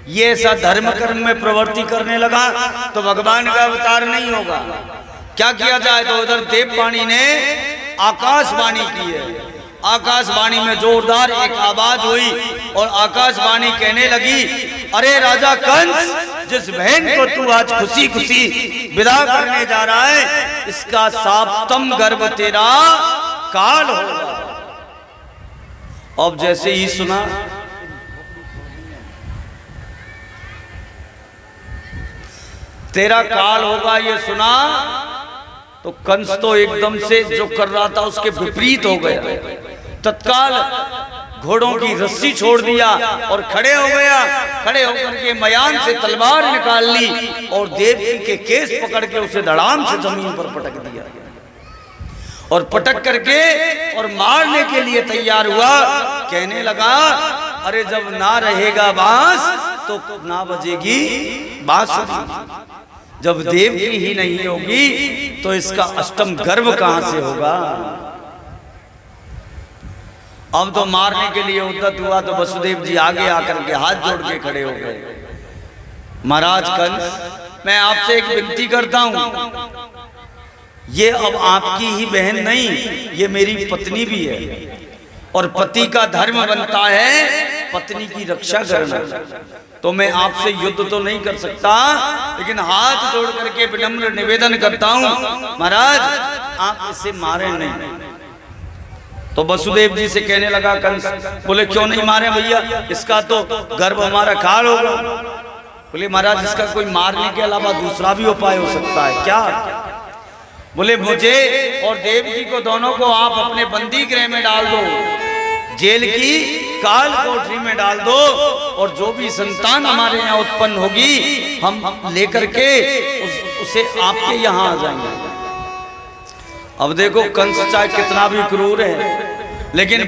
ये ऐसा धर्म कर्म में प्रवृत्ति करने लगा तो भगवान का अवतार नहीं होगा, क्या किया जाए। तो इधर देववाणी ने आकाशवाणी की है, आकाशवाणी में जोरदार एक आवाज हुई और आकाशवाणी कहने लगी, अरे राजा कंस, जिस बहन को तू आज खुशी खुशी विदा करने जा रहा है, इसका सातम गर्भ तेरा काल होगा। अब जैसे ही सुना, तेरा काल होगा ये सुना तो कंस तो एकदम से जो कर रहा था उसके विपरीत हो गया, तत्काल घोड़ों की रस्सी छोड़ दिया और खड़े हो गया। खड़े होकर के मयान से तलवार निकाल ली और देवकी के केस पकड़ के उसे धड़ाम से जमीन पर पटक दिया और पटक करके और मारने के लिए तैयार हुआ। कहने लगा, अरे जब ना रहेगा बांस तो ना बजेगी बांसुरी, जब देवकी ही नहीं होगी तो इसका अष्टम गर्भ कहां से होगा। अब तो मारने के लिए उद्यत हुआ तो वसुदेव जी आगे आकर के हाथ जोड़ के खड़े हो गए। महाराज कंस, मैं आपसे एक विनती करता हूं, ये अब आपकी ही बहन नहीं, ये मेरी पत्नी भी है और पति का धर्म बनता है पत्नी की रक्षा करना, तो मैं आपसे युद्ध तो नहीं कर सकता, लेकिन हाथ जोड़ करके विनम्र निवेदन करता हूं महाराज आप इसे मारे नहीं। तो वसुदेव जी से कहने लगा कंस, बोले क्यों नहीं मारे भैया, इसका तो गर्भ हमारा खाल होगा। बोले महाराज इसका कोई मारने के अलावा दूसरा भी उपाय हो सकता है क्या? बोले मुझे और देवकी को दोनों को आप अपने बंदी गृह में डाल दो, जेल की काल कोठरी में डाल दो, और जो भी संतान हमारे यहाँ उत्पन्न होगी हम लेकर के उसे आपके यहाँ आ जाएंगे। अब देखो कंस चाहे कितना भी क्रूर है, लेकिन